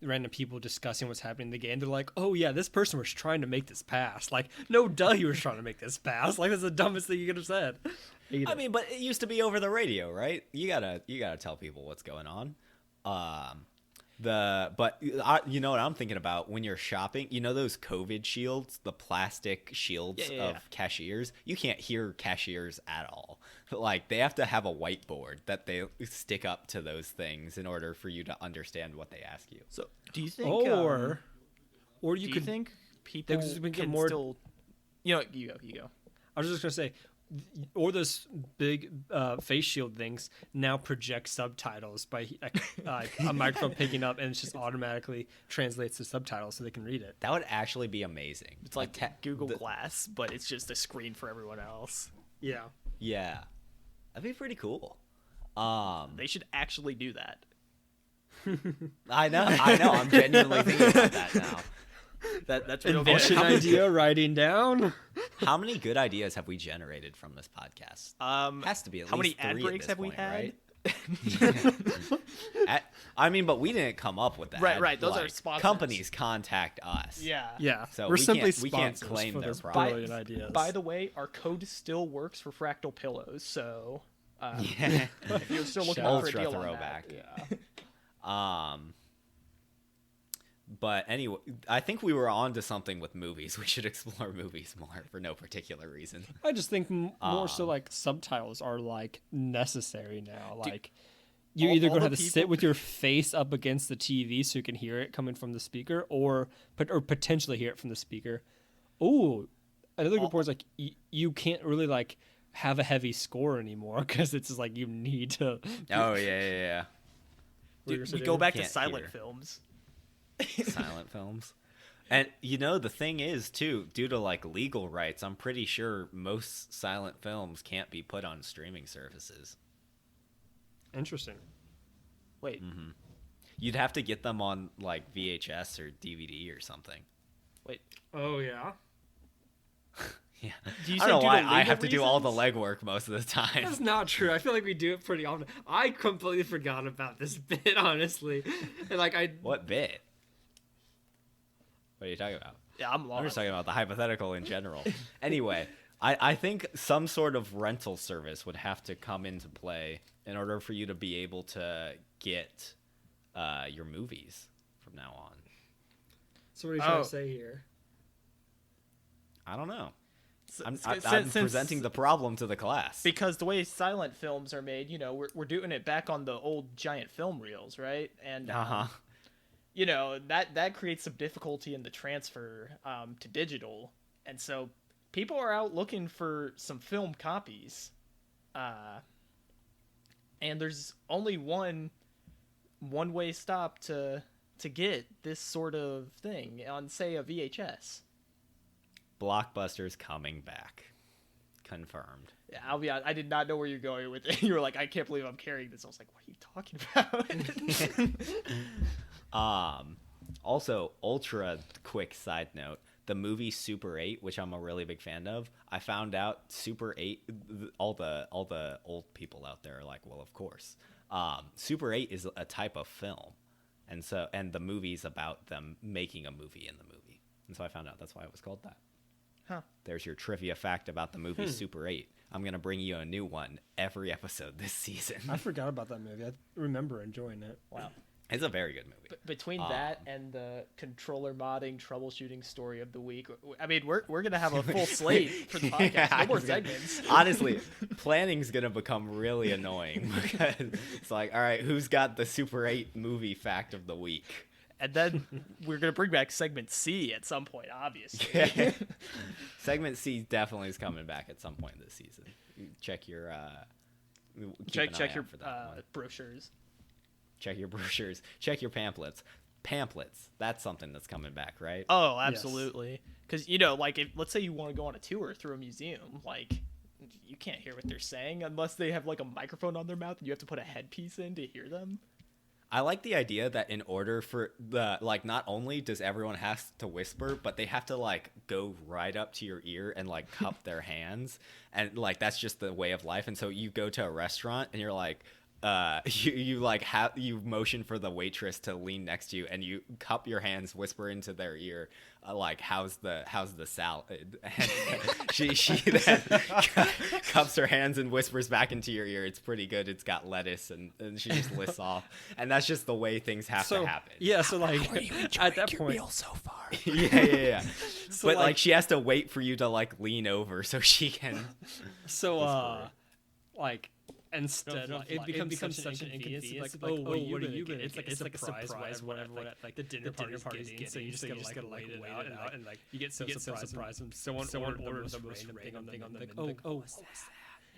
Speaker 1: random people discussing what's happening in the game. They're like, oh yeah, this person was trying to make this pass. Like, no duh, he was trying to make this pass. Like, that's the dumbest thing you could have said.
Speaker 2: I mean, but it used to be over the radio, right? You gotta tell people what's going on. You know what I'm thinking about when you're shopping? You know those COVID shields, the plastic shields of cashiers? You can't hear cashiers at all. Like, they have to have a whiteboard that they stick up to those things in order for you to understand what they ask you.
Speaker 3: So, do you think,
Speaker 1: or
Speaker 3: you think people
Speaker 1: we can
Speaker 3: can
Speaker 1: more-
Speaker 3: still? You know, you go.
Speaker 1: I was just gonna say, or those big face shield things now project subtitles by a microphone picking up, and it just automatically translates the subtitles so they can read it.
Speaker 2: That would actually be amazing.
Speaker 3: It's like Google Glass, but it's just a screen for everyone else.
Speaker 1: Yeah.
Speaker 2: Yeah, that'd be pretty cool.
Speaker 3: They should actually do that.
Speaker 2: I know. I'm genuinely thinking about that now.
Speaker 3: That's real
Speaker 1: Invention
Speaker 3: good.
Speaker 1: idea, writing down.
Speaker 2: How many good ideas have we generated from this podcast? Has to be at
Speaker 3: How
Speaker 2: least
Speaker 3: many ad
Speaker 2: 3 at
Speaker 3: breaks
Speaker 2: this
Speaker 3: have we
Speaker 2: point,
Speaker 3: had?
Speaker 2: right? I mean, but we didn't come up with that.
Speaker 3: Right, those are sponsors.
Speaker 2: Companies contact us.
Speaker 3: Yeah.
Speaker 2: So
Speaker 1: we're simply
Speaker 2: we can't
Speaker 1: sponsors
Speaker 2: claim
Speaker 1: for
Speaker 2: their
Speaker 1: those
Speaker 2: product.
Speaker 1: brilliant ideas.
Speaker 3: By the way, our code still works for fractal pillows, so
Speaker 2: Yeah.
Speaker 3: if you're still looking
Speaker 1: Shout
Speaker 3: for a
Speaker 2: Ultra
Speaker 3: deal
Speaker 2: throwback.
Speaker 3: on that,
Speaker 2: But anyway, I think we were on to something with movies. We should explore movies more for no particular reason.
Speaker 1: I just think more so like subtitles are like necessary now. Like you're either
Speaker 3: all
Speaker 1: going to
Speaker 3: the
Speaker 1: have to sit
Speaker 3: people-
Speaker 1: with your face up against the TV so you can hear it coming from the speaker, or potentially hear it from the speaker. Oh, another good point is like you can't really like have a heavy score anymore because it's just like you need to.
Speaker 2: Oh yeah.
Speaker 3: Dude, we go back to
Speaker 2: Can't
Speaker 3: silent
Speaker 2: hear.
Speaker 3: films.
Speaker 2: Silent films. And the thing is too, due to like legal rights, I'm pretty sure most silent films can't be put on streaming services.
Speaker 1: Interesting.
Speaker 3: Wait,
Speaker 2: You'd have to get them on like VHS or DVD or something.
Speaker 3: wait.
Speaker 1: Oh yeah.
Speaker 2: Yeah.
Speaker 3: Do you
Speaker 2: I don't know
Speaker 3: say due
Speaker 2: why
Speaker 3: to
Speaker 2: I
Speaker 3: legal
Speaker 2: have to do all the
Speaker 3: reasons?
Speaker 2: legwork most of the time.
Speaker 1: That's not true. I feel like we do it pretty often. I completely forgot about this bit, honestly. And like
Speaker 2: What bit? What are you talking about?
Speaker 3: Yeah, I'm
Speaker 2: I'm
Speaker 3: lost.
Speaker 2: just talking about the hypothetical in general. Anyway, I think some sort of rental service would have to come into play in order for you to be able to get your movies from now on.
Speaker 1: So what are you trying
Speaker 3: Oh.
Speaker 1: to say here?
Speaker 2: I don't know. I'm
Speaker 3: Since-
Speaker 2: presenting the problem to the class.
Speaker 3: Because the way silent films are made, we're doing it back on the old giant film reels, right? And
Speaker 2: Uh-huh.
Speaker 3: that creates some difficulty in the transfer to digital, and so people are out looking for some film copies, and there's only one way stop to get this sort of thing on, say, a VHS.
Speaker 2: Blockbuster's coming back. Confirmed.
Speaker 3: Yeah, I'll be honest, I did not know where you're going with it. You were like, I can't believe I'm carrying this. I was like, what are you talking about?
Speaker 2: Also, ultra quick side note, the movie Super 8, which I'm a really big fan of, I found out Super 8, all the old people out there are like, well, of course. Super 8 is a type of film. And the movie's about them making a movie in the movie. And so I found out that's why it was called that.
Speaker 3: Huh.
Speaker 2: There's your trivia fact about the movie Super 8. I'm going to bring you a new one every episode this season.
Speaker 1: I forgot about that movie. I remember enjoying it.
Speaker 3: Wow.
Speaker 2: It's a very good movie.
Speaker 3: Between that and the controller modding troubleshooting story of the week, I mean, we're gonna have a full slate for the podcast.
Speaker 2: Yeah,
Speaker 3: No more
Speaker 2: I was gonna-
Speaker 3: segments.
Speaker 2: Honestly, planning's going to become really annoying because it's like, all right, who's got the Super 8 movie fact of the week?
Speaker 3: And then we're gonna bring back segment C at some point, obviously.
Speaker 2: Segment C definitely is coming back at some point this season. Check your
Speaker 3: check your
Speaker 2: for that one.
Speaker 3: brochures.
Speaker 2: Check your brochures. Check your pamphlets. Pamphlets. That's something that's coming back, right?
Speaker 3: Oh, absolutely. Because like, if let's say you want to go on a tour through a museum, like, you can't hear what they're saying unless they have like a microphone on their mouth, and you have to put a headpiece in to hear them.
Speaker 2: I like the idea that in order for the not only does everyone have to whisper, but they have to like go right up to your ear and like cup their hands, and like that's just the way of life. And so you go to a restaurant and you're like, you motion for the waitress to lean next to you, and you cup your hands, whisper into their ear, like how's the salad? And she then cups her hands and whispers back into your ear, it's pretty good, it's got lettuce, and she just lists off, and that's just the way things have to happen.
Speaker 1: Yeah, so like at that point,
Speaker 3: so far?
Speaker 2: yeah.
Speaker 1: So,
Speaker 2: But like she has to wait for you to like lean over so she can.
Speaker 1: so like instead of it becomes such an inconvenience. Like, oh, what are you gonna? It's like a surprise, whatever. Like the dinner party's getting. So you just gotta wait it out, and like you get so surprised when someone orders the most random thing on the oh, what's that?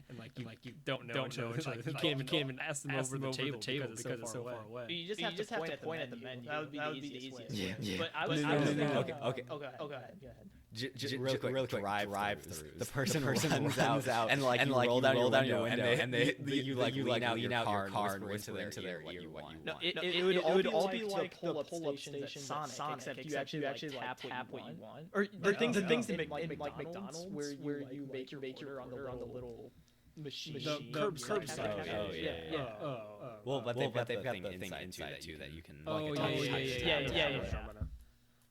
Speaker 1: And you don't know each other. You can't even ask them over the table because it's so far away.
Speaker 3: You just have to point at the menu. That would be the easiest way.
Speaker 2: Yeah.
Speaker 3: But I was thinking. Okay. Go ahead.
Speaker 2: Real quick, drive through. The person runs out and you roll down your window and you lean out your car and whisper into their ear what you want.
Speaker 3: No, it would all be like the pull-up stations at Sonic, except you actually tap what you want. Or things in McDonald's where you make your order on the little machine.
Speaker 1: The curbside.
Speaker 2: Oh yeah. Well, but they've got the thing inside too that you can.
Speaker 3: Yeah.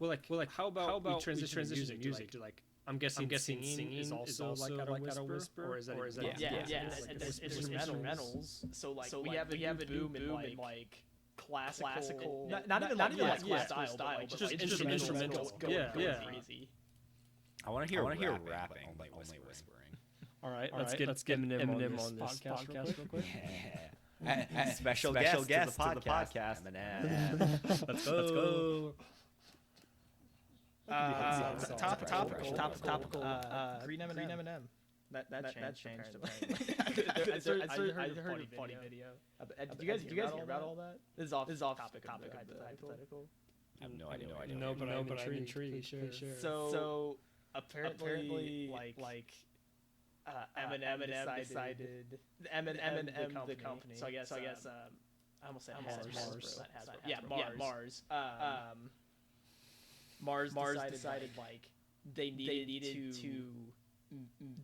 Speaker 1: Well, how about we transition music to like I'm guessing singing is also like at a whisper, or is that
Speaker 3: it's instrumentals. So we have a boom in like classical, not even like style, but just instrumentals. Yeah.
Speaker 2: Crazy. I want to hear rapping, only whispering.
Speaker 1: All right, let's get Eminem on this podcast real quick.
Speaker 2: Special guest to the podcast. Eminem.
Speaker 1: Let's go.
Speaker 3: Topical. Green Eminem. That changed. I heard a funny video. Do you guys hear about all that? This is off topic. Hypothetical.
Speaker 2: I have no idea.
Speaker 1: No, but I'm intrigued. Sure.
Speaker 3: So apparently, like Eminem decided Eminem the company. So I guess I almost said Mars. Yeah, Mars. Mars decided like they needed to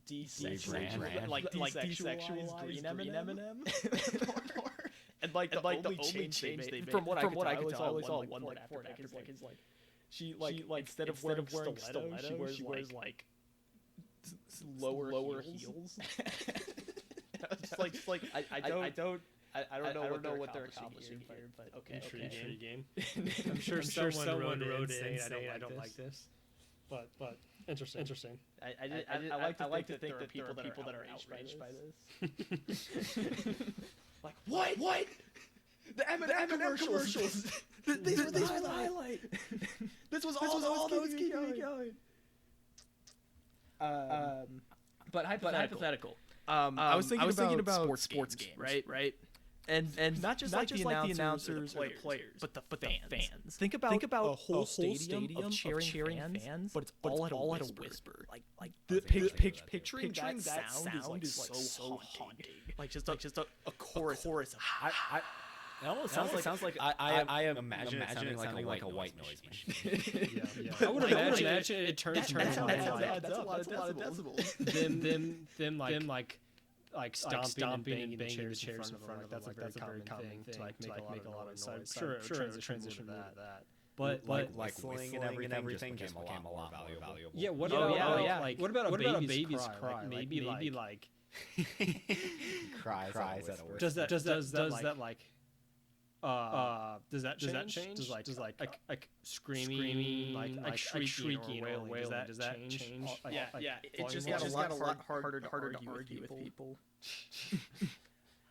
Speaker 3: desexualize Green Eminem. And the only change they made, from what I could tell, I saw one after that is like she instead of wearing stilettos, she wears like lower heels. Just like I don't know what they're accomplishing here, but okay.
Speaker 1: Intriguing. I'm sure someone wrote in saying I don't like this, but interesting.
Speaker 3: I like to think that there are people that are outraged by this. Like what? The Eminem commercials. These were the highlight. This was all that was keeping me going. But hypothetical. I was thinking about sports games, right? And not just like the announcers or the players, but the fans. Think about a whole stadium of cheering fans, but it's all at a whisper. Like the picturing that sound is so haunting. Like just a chorus of
Speaker 2: It almost sounds like I imagine it sounding like a white noise machine.
Speaker 1: Yeah. I would imagine it turns
Speaker 3: that's a lot of decibels.
Speaker 1: Them like stomping and banging the chairs in front of them. That's a very common thing to like make a lot of noise. Sure, transition to that. But
Speaker 2: like whistling and everything became a lot more valuable.
Speaker 1: Yeah. What about a baby's cry? Maybe like
Speaker 2: cries at a whisper.
Speaker 1: Does that change? Does like screaming, like shrieking or wailing, does that change?
Speaker 3: Yeah. It just got a lot harder to argue with people.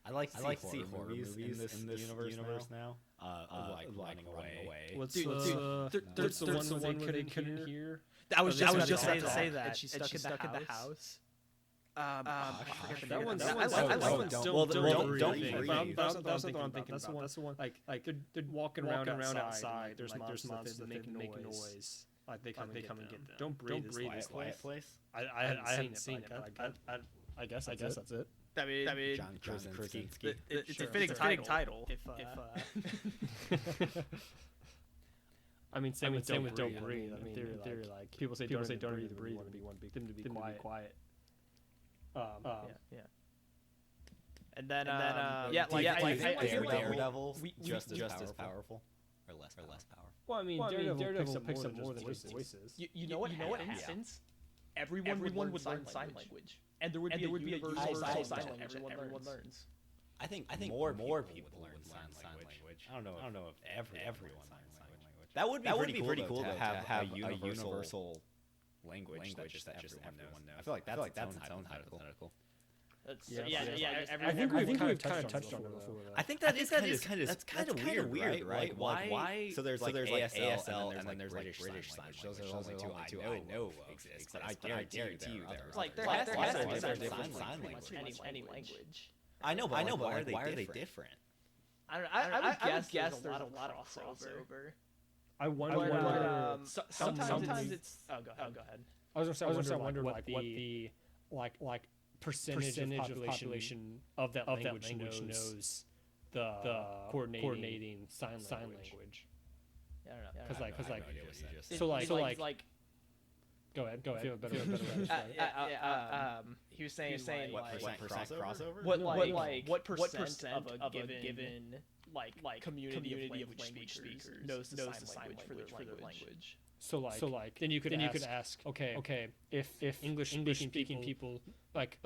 Speaker 2: I like to see horror movies in this universe now. Like running away.
Speaker 1: What's the one where they couldn't hear?
Speaker 3: I was just saying to say that. And she's stuck in the house.
Speaker 1: That one's
Speaker 2: don't breathe.
Speaker 1: That's what I'm thinking. That's the one. Like they're walking around outside. There's monsters that make noise. Like they come and get them. Don't breathe.
Speaker 2: Is Quiet Place.
Speaker 1: I haven't seen it. I guess that's it.
Speaker 3: I mean,
Speaker 2: John Krasinski.
Speaker 3: It's a fitting title.
Speaker 1: I mean, same with don't breathe. I mean, they're like people say don't breathe. Them to be quiet.
Speaker 3: Yeah. And then
Speaker 2: Daredevil just as powerful or less powerful.
Speaker 1: Well, I mean, Daredevil picks up more than just voices.
Speaker 3: You know what happens? Everyone would learn sign language, and there would be a universal sign language that everyone learns.
Speaker 2: I think more people learn sign language. I don't know if everyone learns sign language. That would be pretty cool to have a universal language that just everyone knows. I feel like that's its own hypothetical.
Speaker 1: I think we've kind of touched on it before.
Speaker 2: I think that is kind of weird, right? Why? So there's like ASL and then there's like British sign language. Those are the only two I know exist, but I guarantee you
Speaker 3: there has to be
Speaker 2: different sign language.
Speaker 3: Any language.
Speaker 2: I know, but why are they different?
Speaker 3: I would guess there's a lot of crossover.
Speaker 1: I wonder.
Speaker 3: Sometimes it's. Oh, go ahead.
Speaker 1: I was gonna say, I wonder what the percentage of population of that language knows the coordinating sign language.
Speaker 3: Yeah, I don't know.
Speaker 1: Because like. Go ahead. Feel better.
Speaker 3: He was saying
Speaker 2: what percent crossover?
Speaker 3: What percent of a given community of language speakers knows the sign language for their language.
Speaker 1: So then you could ask, okay, if English speaking people like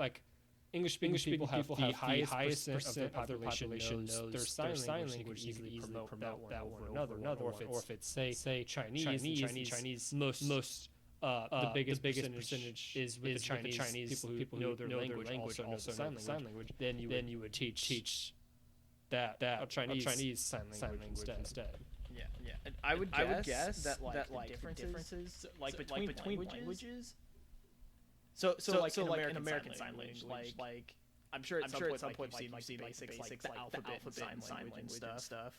Speaker 1: English speaking people have the highest percent of their population knows their sign language, easily promote that one over another. Or if it's say Chinese most the biggest percentage is with the Chinese people who know their language also know sign language. Then you would teach that Chinese sign language instead.
Speaker 3: Yeah. And I would guess that differences between languages. So in American sign language, like I'm sure at some point you've seen basics like the alphabet sign language stuff.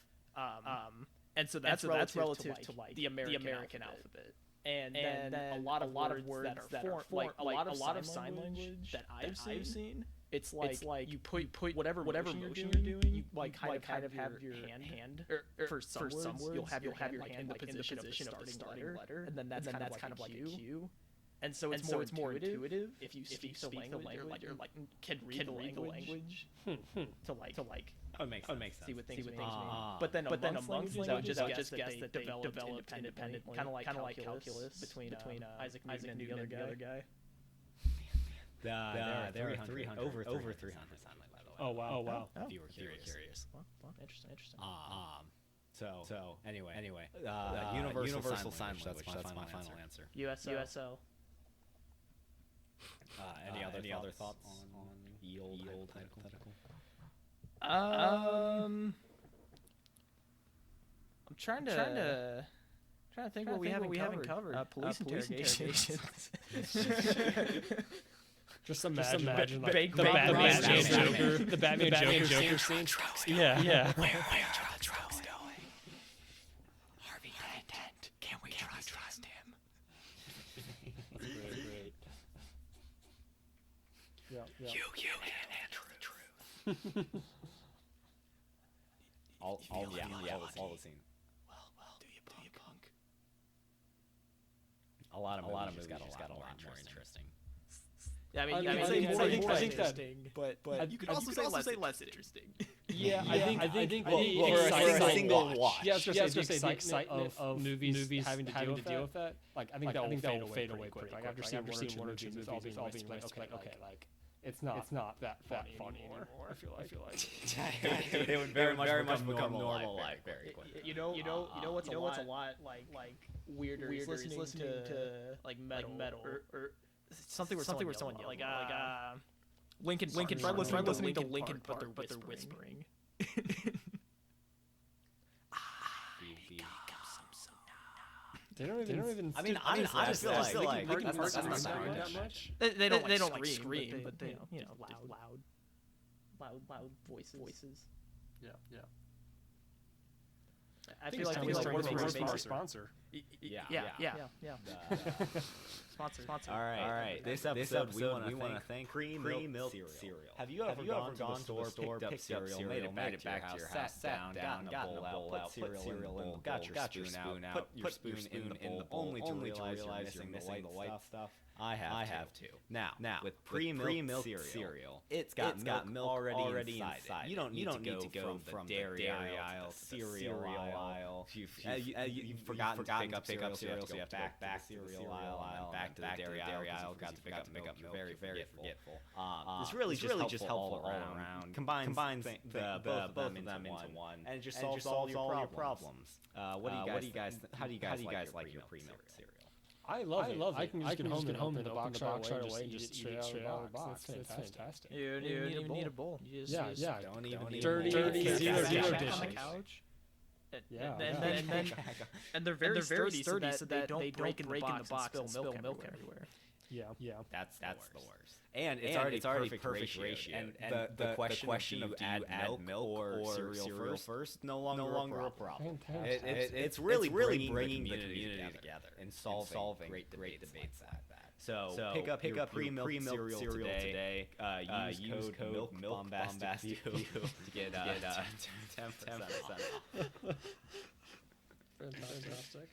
Speaker 3: And so that's relative to like the American alphabet. And then a lot of words that are formed, a lot of sign language that I've seen. It's like you put whatever motion you're doing. You kind of have your hand for some words. You'll have your hand in the position of the starting letter, and then that's kind of like a cue. And so it's more intuitive if you speak the language, or can read the language to like.
Speaker 2: That would make sense.
Speaker 3: See what things mean. But then amongst languages, I would just guess that they developed independently, kind of like calculus between Isaac Newton and the other guy.
Speaker 2: There are 300 over 300 sign language, by the way.
Speaker 1: Oh wow!
Speaker 2: If you were curious.
Speaker 3: Well, interesting.
Speaker 2: So anyway, universal sign language. That's my final answer.
Speaker 3: USO.
Speaker 2: Any other thoughts on the old hypothetical?
Speaker 3: I'm trying to think what we haven't covered. Police interrogations.
Speaker 1: Just imagine
Speaker 3: like
Speaker 1: the Batman Joker scene. Yeah.
Speaker 2: Where are the drugs going? Harvey Dent. Can we trust him?
Speaker 1: Yeah.
Speaker 2: You can't handle the truth. all the scene.
Speaker 3: Well, do you punk?
Speaker 2: A lot of movies got a lot more interesting.
Speaker 3: Yeah, I mean,
Speaker 1: I think
Speaker 3: interesting, but you could also say less interesting.
Speaker 1: Yeah, I think
Speaker 2: for a single watch.
Speaker 1: Yeah, I was gonna say the excitement of movies having to deal with that. Like, I think that will fade away quick. Like, after seeing one or two movies all being like, okay, like it's not that funny anymore. I feel like
Speaker 2: they would very much become normal life very quickly.
Speaker 3: You know what's a lot like weirder is listening to like metal or something where someone yelling, like Linkin Park. Try listening to Linkin Park, but they're whispering.
Speaker 1: They don't even.
Speaker 2: I mean, honestly, I feel like
Speaker 1: Linkin Park
Speaker 2: that's not
Speaker 1: that much.
Speaker 3: They don't scream, but they loud voices.
Speaker 1: Yeah.
Speaker 3: I feel like we're
Speaker 1: our sponsor.
Speaker 3: Yeah. Sponsor.
Speaker 2: All right. This episode we want to thank Pre-M.I.L.K.E.D cereal. Have you ever gone to the store, picked up cereal, made it back to your house, sat down, got a bowl out, put cereal in the bowl, got your spoon out, put your spoon in the bowl, only to realize you're missing the white stuff? I have too. Now with Pre-M.I.L.K.E.D cereal, it's got milk already inside. You don't need to go from the dairy aisle, cereal aisle. You've forgotten to pick up cereal, so you have to back to the cereal aisle, back to the dairy aisle. Got to pick up milk. You're very forgetful. It's really just helpful all around. Combines both of them into one, and it just solves all your problems. What do you guys? How do you guys like your Pre-M.I.L.K.E.D cereal?
Speaker 1: I love it. I can just get home and open the box right away and just eat it straight out of the box. That's fantastic.
Speaker 3: You don't even need a bowl. You just,
Speaker 1: Yeah.
Speaker 2: Don't even need
Speaker 1: Dirty,
Speaker 2: a bowl.
Speaker 1: zero
Speaker 3: on
Speaker 1: dishes.
Speaker 3: the couch.
Speaker 1: Yeah.
Speaker 3: And they're very sturdy so that they don't break in the box and spill milk everywhere.
Speaker 1: Yeah.
Speaker 2: That's the worst. And it's already perfect ratio. And the question of do you add milk or cereal first no longer a problem. It's really bringing the community together and solving great debates like that. So pick up your Pre-M.I.L.K.E.D cereal today. Use code Bombastic Few to get 10% off.
Speaker 1: Fantastic.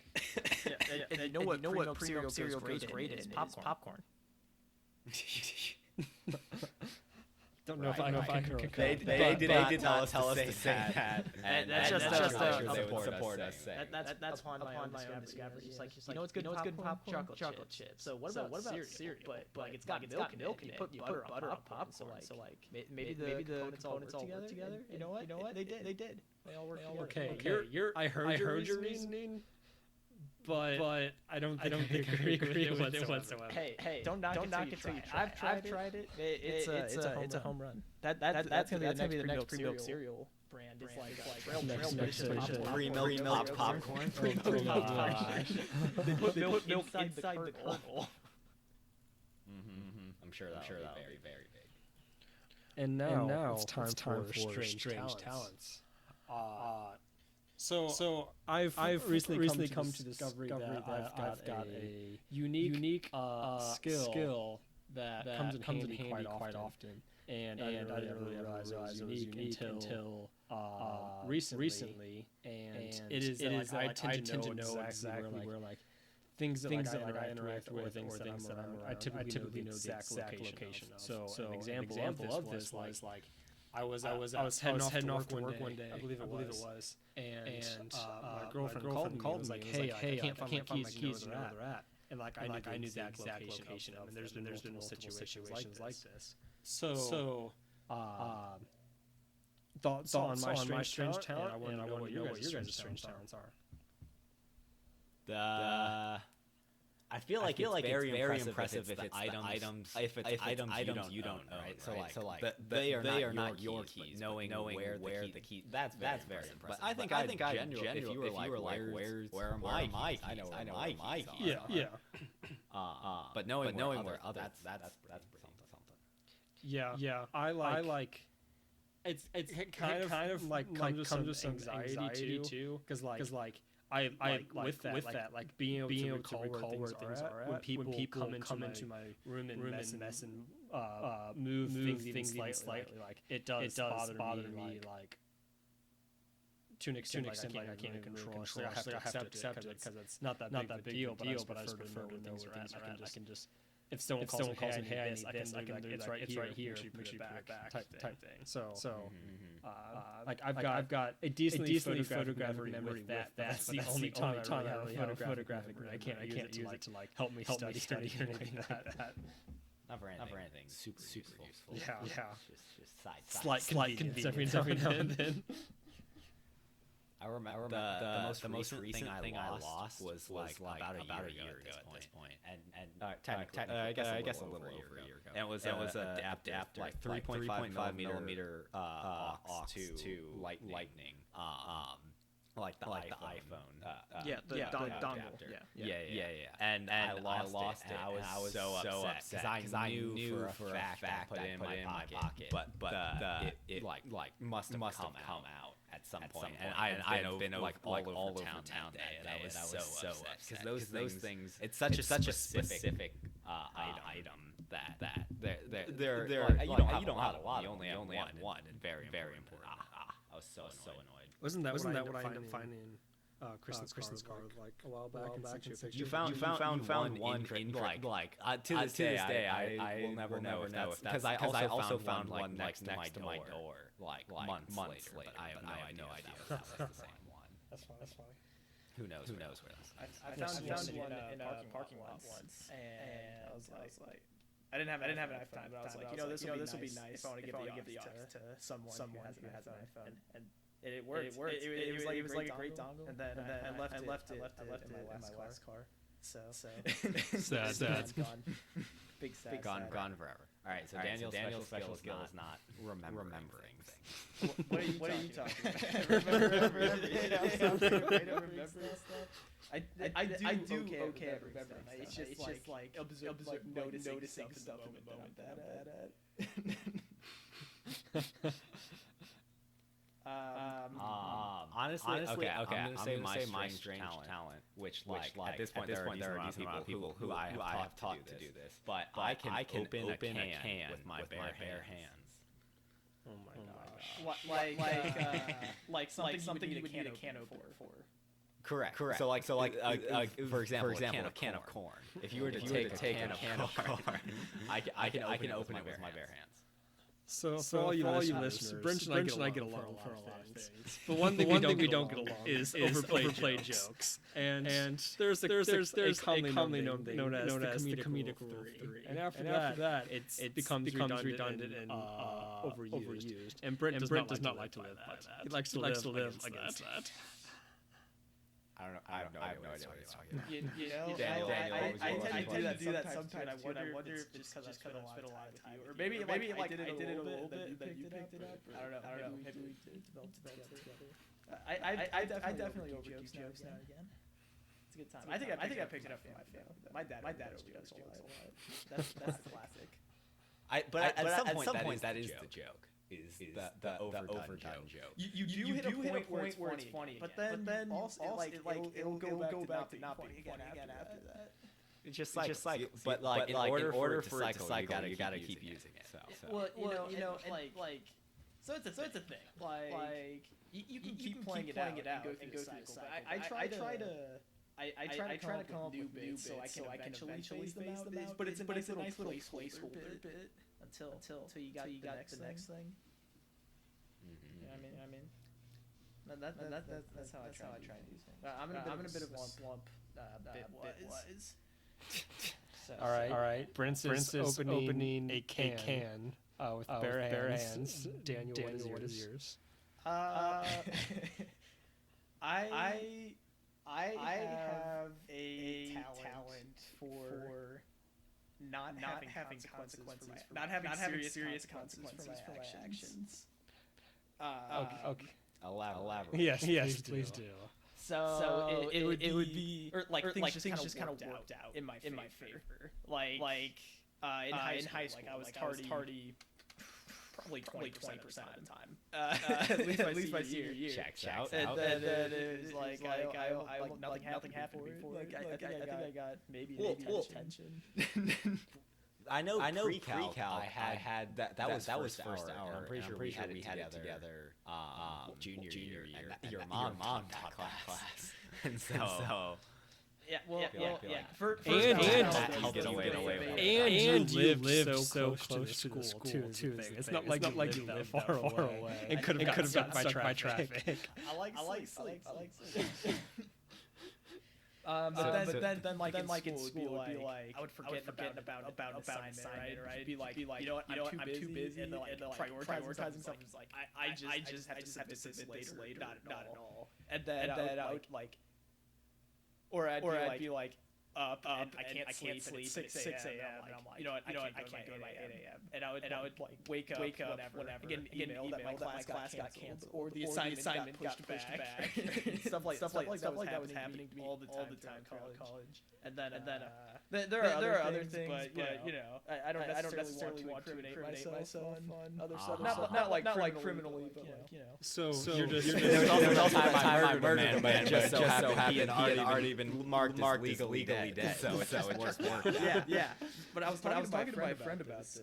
Speaker 3: And you know what cereal goes great in is popcorn.
Speaker 1: Don't know if I can.
Speaker 2: They did not tell us to say that.
Speaker 3: And that's just
Speaker 2: they would support us saying.
Speaker 3: That's upon my own discovery. Just like you know what's good popcorn? Chocolate chips. So what about cereal? But like it's got milk in it. You put butter on popcorn. So like maybe the components all work together. You know what? They did. They all work together.
Speaker 1: Okay. I heard your reasoning. But I don't think I agree with it whatsoever.
Speaker 3: Hey, don't knock it till you try. I've tried it. It's a home run. That's gonna be the next Pre-M.I.L.K.E cereal brand. It's like
Speaker 2: Pre-M.I.L.K.E popcorn.
Speaker 3: They put milk inside the kernel.
Speaker 2: I'm sure that'll be very, very big.
Speaker 1: And now it's time for strange talents. So I've recently come to the discovery that I've got a unique skill that comes in handy quite often. And I didn't really realize it was unique until recently. And it is that I tend to know exactly where like things that I interact with or things that I'm around. I typically know the exact location of. So an example of this was like I was heading off to work one day. I believe it was. And my girlfriend called me and was like, "Hey, I can't find my keys. You know where they're at." And like I knew the exact location of them. And there's been multiple situations like this. So thoughts on my strange talent, and I want to know what your guys' strange talents are.
Speaker 2: I feel like it's very impressive if it's items you don't own, right? So like they are not your keys, knowing where the key. That's very impressive. But I think if you were like where are my keys? I know my keys.
Speaker 1: Yeah.
Speaker 2: But knowing where others, that's something.
Speaker 1: Yeah. I like. It's kind of like comes with some anxiety too, because like. I with that like being able to recall where things are at when people come into my room and mess and move things slightly like it does bother me like to an extent like I can't control it. I have to accept it because it's not that big of a deal, but I just prefer to know where things are at. I can just if someone calls me, "Hey, I need this," I can it's right here. Make sure you put it back type thing. So like I've got a decently photographic memory with that. That's the only time I really have a photographic memory. I can't use it to like help me study or anything like that.
Speaker 2: Not for anything super useful.
Speaker 1: Yeah.
Speaker 2: Just
Speaker 1: Slight convenience every now and then.
Speaker 2: I remember the most recent thing I lost was like about a year ago at this point, and technically, I guess a little over a year ago. And it was adaptive like 3.5 millimeter aux to lightning, like the iPhone.
Speaker 3: The dongle.
Speaker 2: Yeah. And I lost it. And I was so upset because I knew for a fact I put it in my pocket, but it must have come out at some point, and I've been like all over town that day, and I was so upset because those things it's such a specific item that they're you don't have a lot, you only have one, and very important. I was so annoyed.
Speaker 1: Wasn't that what I ended up finding Kristen's car like a while back?
Speaker 2: You found one in like to this day I will never know if that's because I also found one next to my door like months later. But I have no idea if that was the same one.
Speaker 1: That's funny.
Speaker 2: Who knows where that's?
Speaker 3: I found one in a parking lot once, and I was like. I didn't have enough time, but I was like, this will be nice if I want to give the aux to someone who has an iPhone, and it worked. It was like a great dongle, and then I left it in my last car. So
Speaker 1: Sad.
Speaker 3: that's gone. Big sad.
Speaker 2: Gone forever. All right, so Daniel's special skill is not remembering things.
Speaker 3: What are you talking about? Remember stuff. I do okay at remembering. It's just like noticing stuff in the moment that I'm bad at.
Speaker 2: Honestly, okay. I'm gonna say my strange talent, which at this point there are a decent amount of people who I have taught to do this. But I can open a can with my bare hands.
Speaker 1: Oh my gosh.
Speaker 3: Like something you would need a can opener for.
Speaker 2: Correct. So for example, a can of corn. If you were to take a can of corn, I can open it with my bare hands.
Speaker 1: So for all you listeners, Brent and I get along for a lot of things. But one thing we don't get along is overplayed jokes. And there's a commonly known thing known as the comedic rule of three. And after that, it becomes redundant and overused. And Brent does not like to live by that. He likes to live against that.
Speaker 2: I have no idea what you're talking about.
Speaker 3: Daniel, I do that sometimes. I wonder if it's because I spent a lot of time with you, or maybe I did it a little bit, then you picked it up. I don't know. Maybe we did develop together. I definitely overdo jokes now and again. It's a good time. I think I picked it up from my dad. My dad overdo jokes a lot. That's classic.
Speaker 2: But at some point that is the joke. Is the overdone joke.
Speaker 3: You do hit a point where it's funny, but then also it'll go back to not being funny again after that.
Speaker 2: It's just like but in order for it to cycle, you gotta keep using it.
Speaker 3: So it's a thing. Like you can keep playing it out and go through the cycle. I try to come up with new bits so I can eventually phase them out. But it's a nice little placeholder bit. Until you got the next thing. You know what I mean? That's how I try to do things. I'm in a bit of a slump bit-wise.
Speaker 1: All right. Brent's opening a can with bare hands. Daniel, what is yours?
Speaker 3: I have a talent for not having consequences for my, not having serious consequences for my actions.
Speaker 1: Okay.
Speaker 2: Elaborate.
Speaker 1: Yes, please do.
Speaker 3: So it would be or things just kind of worked out in my favor. Like in high school, I was tardy probably 20% of the time. At least my senior year.
Speaker 2: Checks out.
Speaker 3: And then it was like nothing happened before. I think I got maybe attention.
Speaker 2: I know Pre-Cal I had that was first hour. I'm pretty sure we had it together junior year. And your mom taught class. And so
Speaker 3: yeah.
Speaker 1: And you live so close to the school too. It's not like you live far away and could have gotten stuck by traffic.
Speaker 3: I like sleep. But then in school would be like I would forget about an assignment, right? It'd be like you know what, I'm too busy and prioritizing stuff. Is like I just have to submit this later, not at all. And then I would like, or I'd be like up and I can't sleep at 6 a.m. and I'm like, you know what, I can't go to my 8 a.m. And I would like wake up whenever get an email that my class got canceled or the assignment got pushed back. stuff like that was happening to me all the time in college. And then there are other things, but you know, I don't necessarily want to incriminate myself on other stuff. Not like criminally, but like, you know.
Speaker 1: So you're just
Speaker 2: there was also a time I murdered a man, but just so happened he had already been marked as legally dead. So it worked.
Speaker 3: Yeah. But I was talking to my friend about this.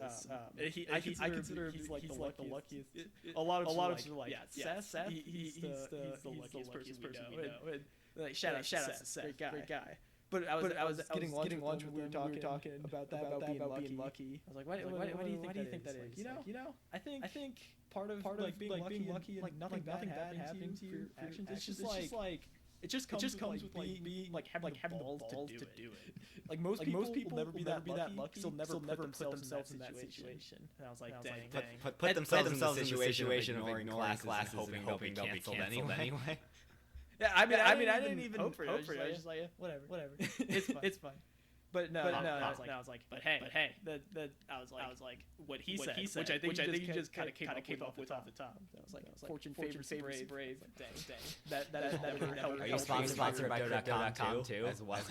Speaker 3: I consider him he's like the luckiest. A lot of people are like, yeah, Seth, he's the luckiest person we know. And like shout out to Seth, great guy. But I was getting lunch when we were talking about being lucky. I was like, why do you think that is? You know, I think part of being lucky and like nothing bad happening to your actions. It's just like it just comes with being like having the balls to do it. Like most people never be that lucky, so never put themselves in that situation. And I was like, dang.
Speaker 2: Put themselves in the situation or ignoring classes hoping they'll be canceled anyway.
Speaker 3: Yeah, I didn't even hope for it. I was just like, yeah, whatever. It's fine. But no, I was like, but hey, I was like, what he said, which I think you just kind of came up with off the top. I was like, fortune favors brave. Dang. That really helped.
Speaker 2: Are you sponsored by Crypto.com too? As well as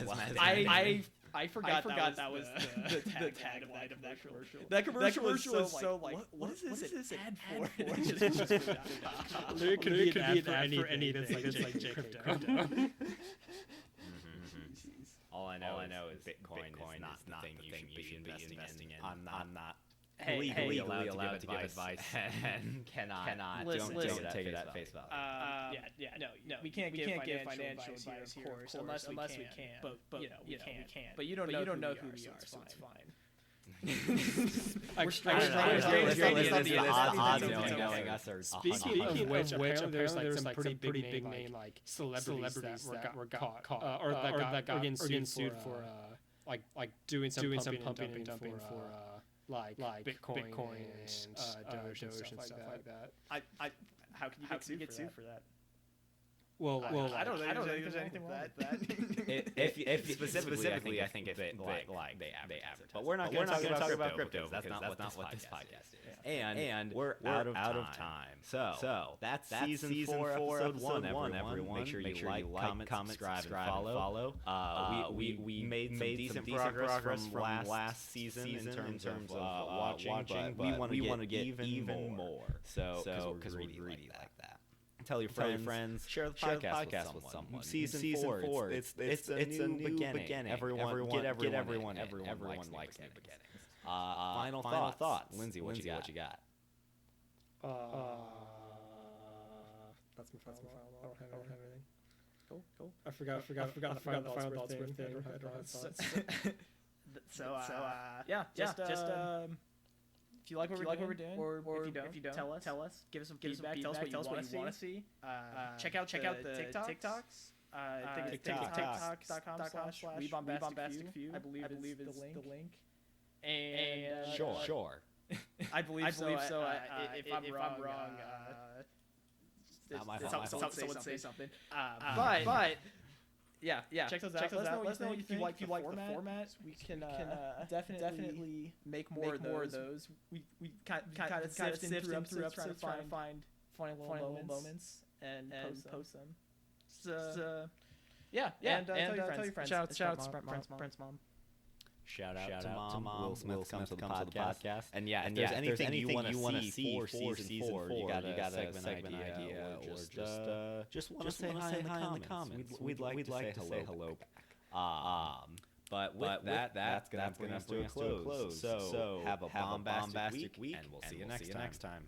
Speaker 3: I forgot that was the tagline of that commercial. That commercial was so like, what is this ad for?
Speaker 1: There could be an ad for anything that's like crypto.
Speaker 2: All I know is Bitcoin is not the thing you should be investing in. I'm not legally allowed to give advice and cannot don't take it at face value.
Speaker 3: No, we can't give financial advice here, of course, unless we can. But you know, we can. But you don't know who we are, so it's fine.
Speaker 1: Speaking of which, apparently there's some pretty big name like celebrities that were caught or that got sued for like doing some pumping and dumping for like Bitcoin and Doge and stuff like that.
Speaker 3: How can you get sued for that?
Speaker 1: Well,
Speaker 3: I don't think there's anything wrong with that.
Speaker 2: If specifically, I think they advertise. But we're not going to talk about crypto because that's not what this podcast is. And we're out of time. So that's season 4, episode 1. Everyone, make sure you like, comment, subscribe, and follow. We made some decent progress from last season in terms of watching, but we want to get even more. So because we're greedy like that. Tell your friends, share the podcast with someone. Season 4, it's a new beginning. Everyone likes new beginnings. Final thoughts. Lindsay, what you got?
Speaker 1: That's my final thought. I don't have anything. Cool. I forgot the final thoughts were thing. I don't have thoughts.
Speaker 3: Just if you like what we're doing, or if you don't, tell us. Give us some feedback. Tell us what you want to see. Check out the TikToks. I think it's tiktoks.com/We Bombastic Few. I believe is the link. And
Speaker 2: sure.
Speaker 3: I believe so. If I'm wrong, someone say something. But. Yeah. Check those out. Let us know if you like the format. We can definitely make more of those. We kind of sift through episodes, trying to find funny little moments and post them. So yeah. And tell your friends. Shout out to Brent's mom.
Speaker 2: Shout out to Mom. Will Smith comes to the podcast. And if there's anything you want to see for season 4, you got a segment idea, or just want to say hi in the comments. We'd like to say hello back. But with that's going to bring us to a close. So have a bombastic week, and we'll see you next time.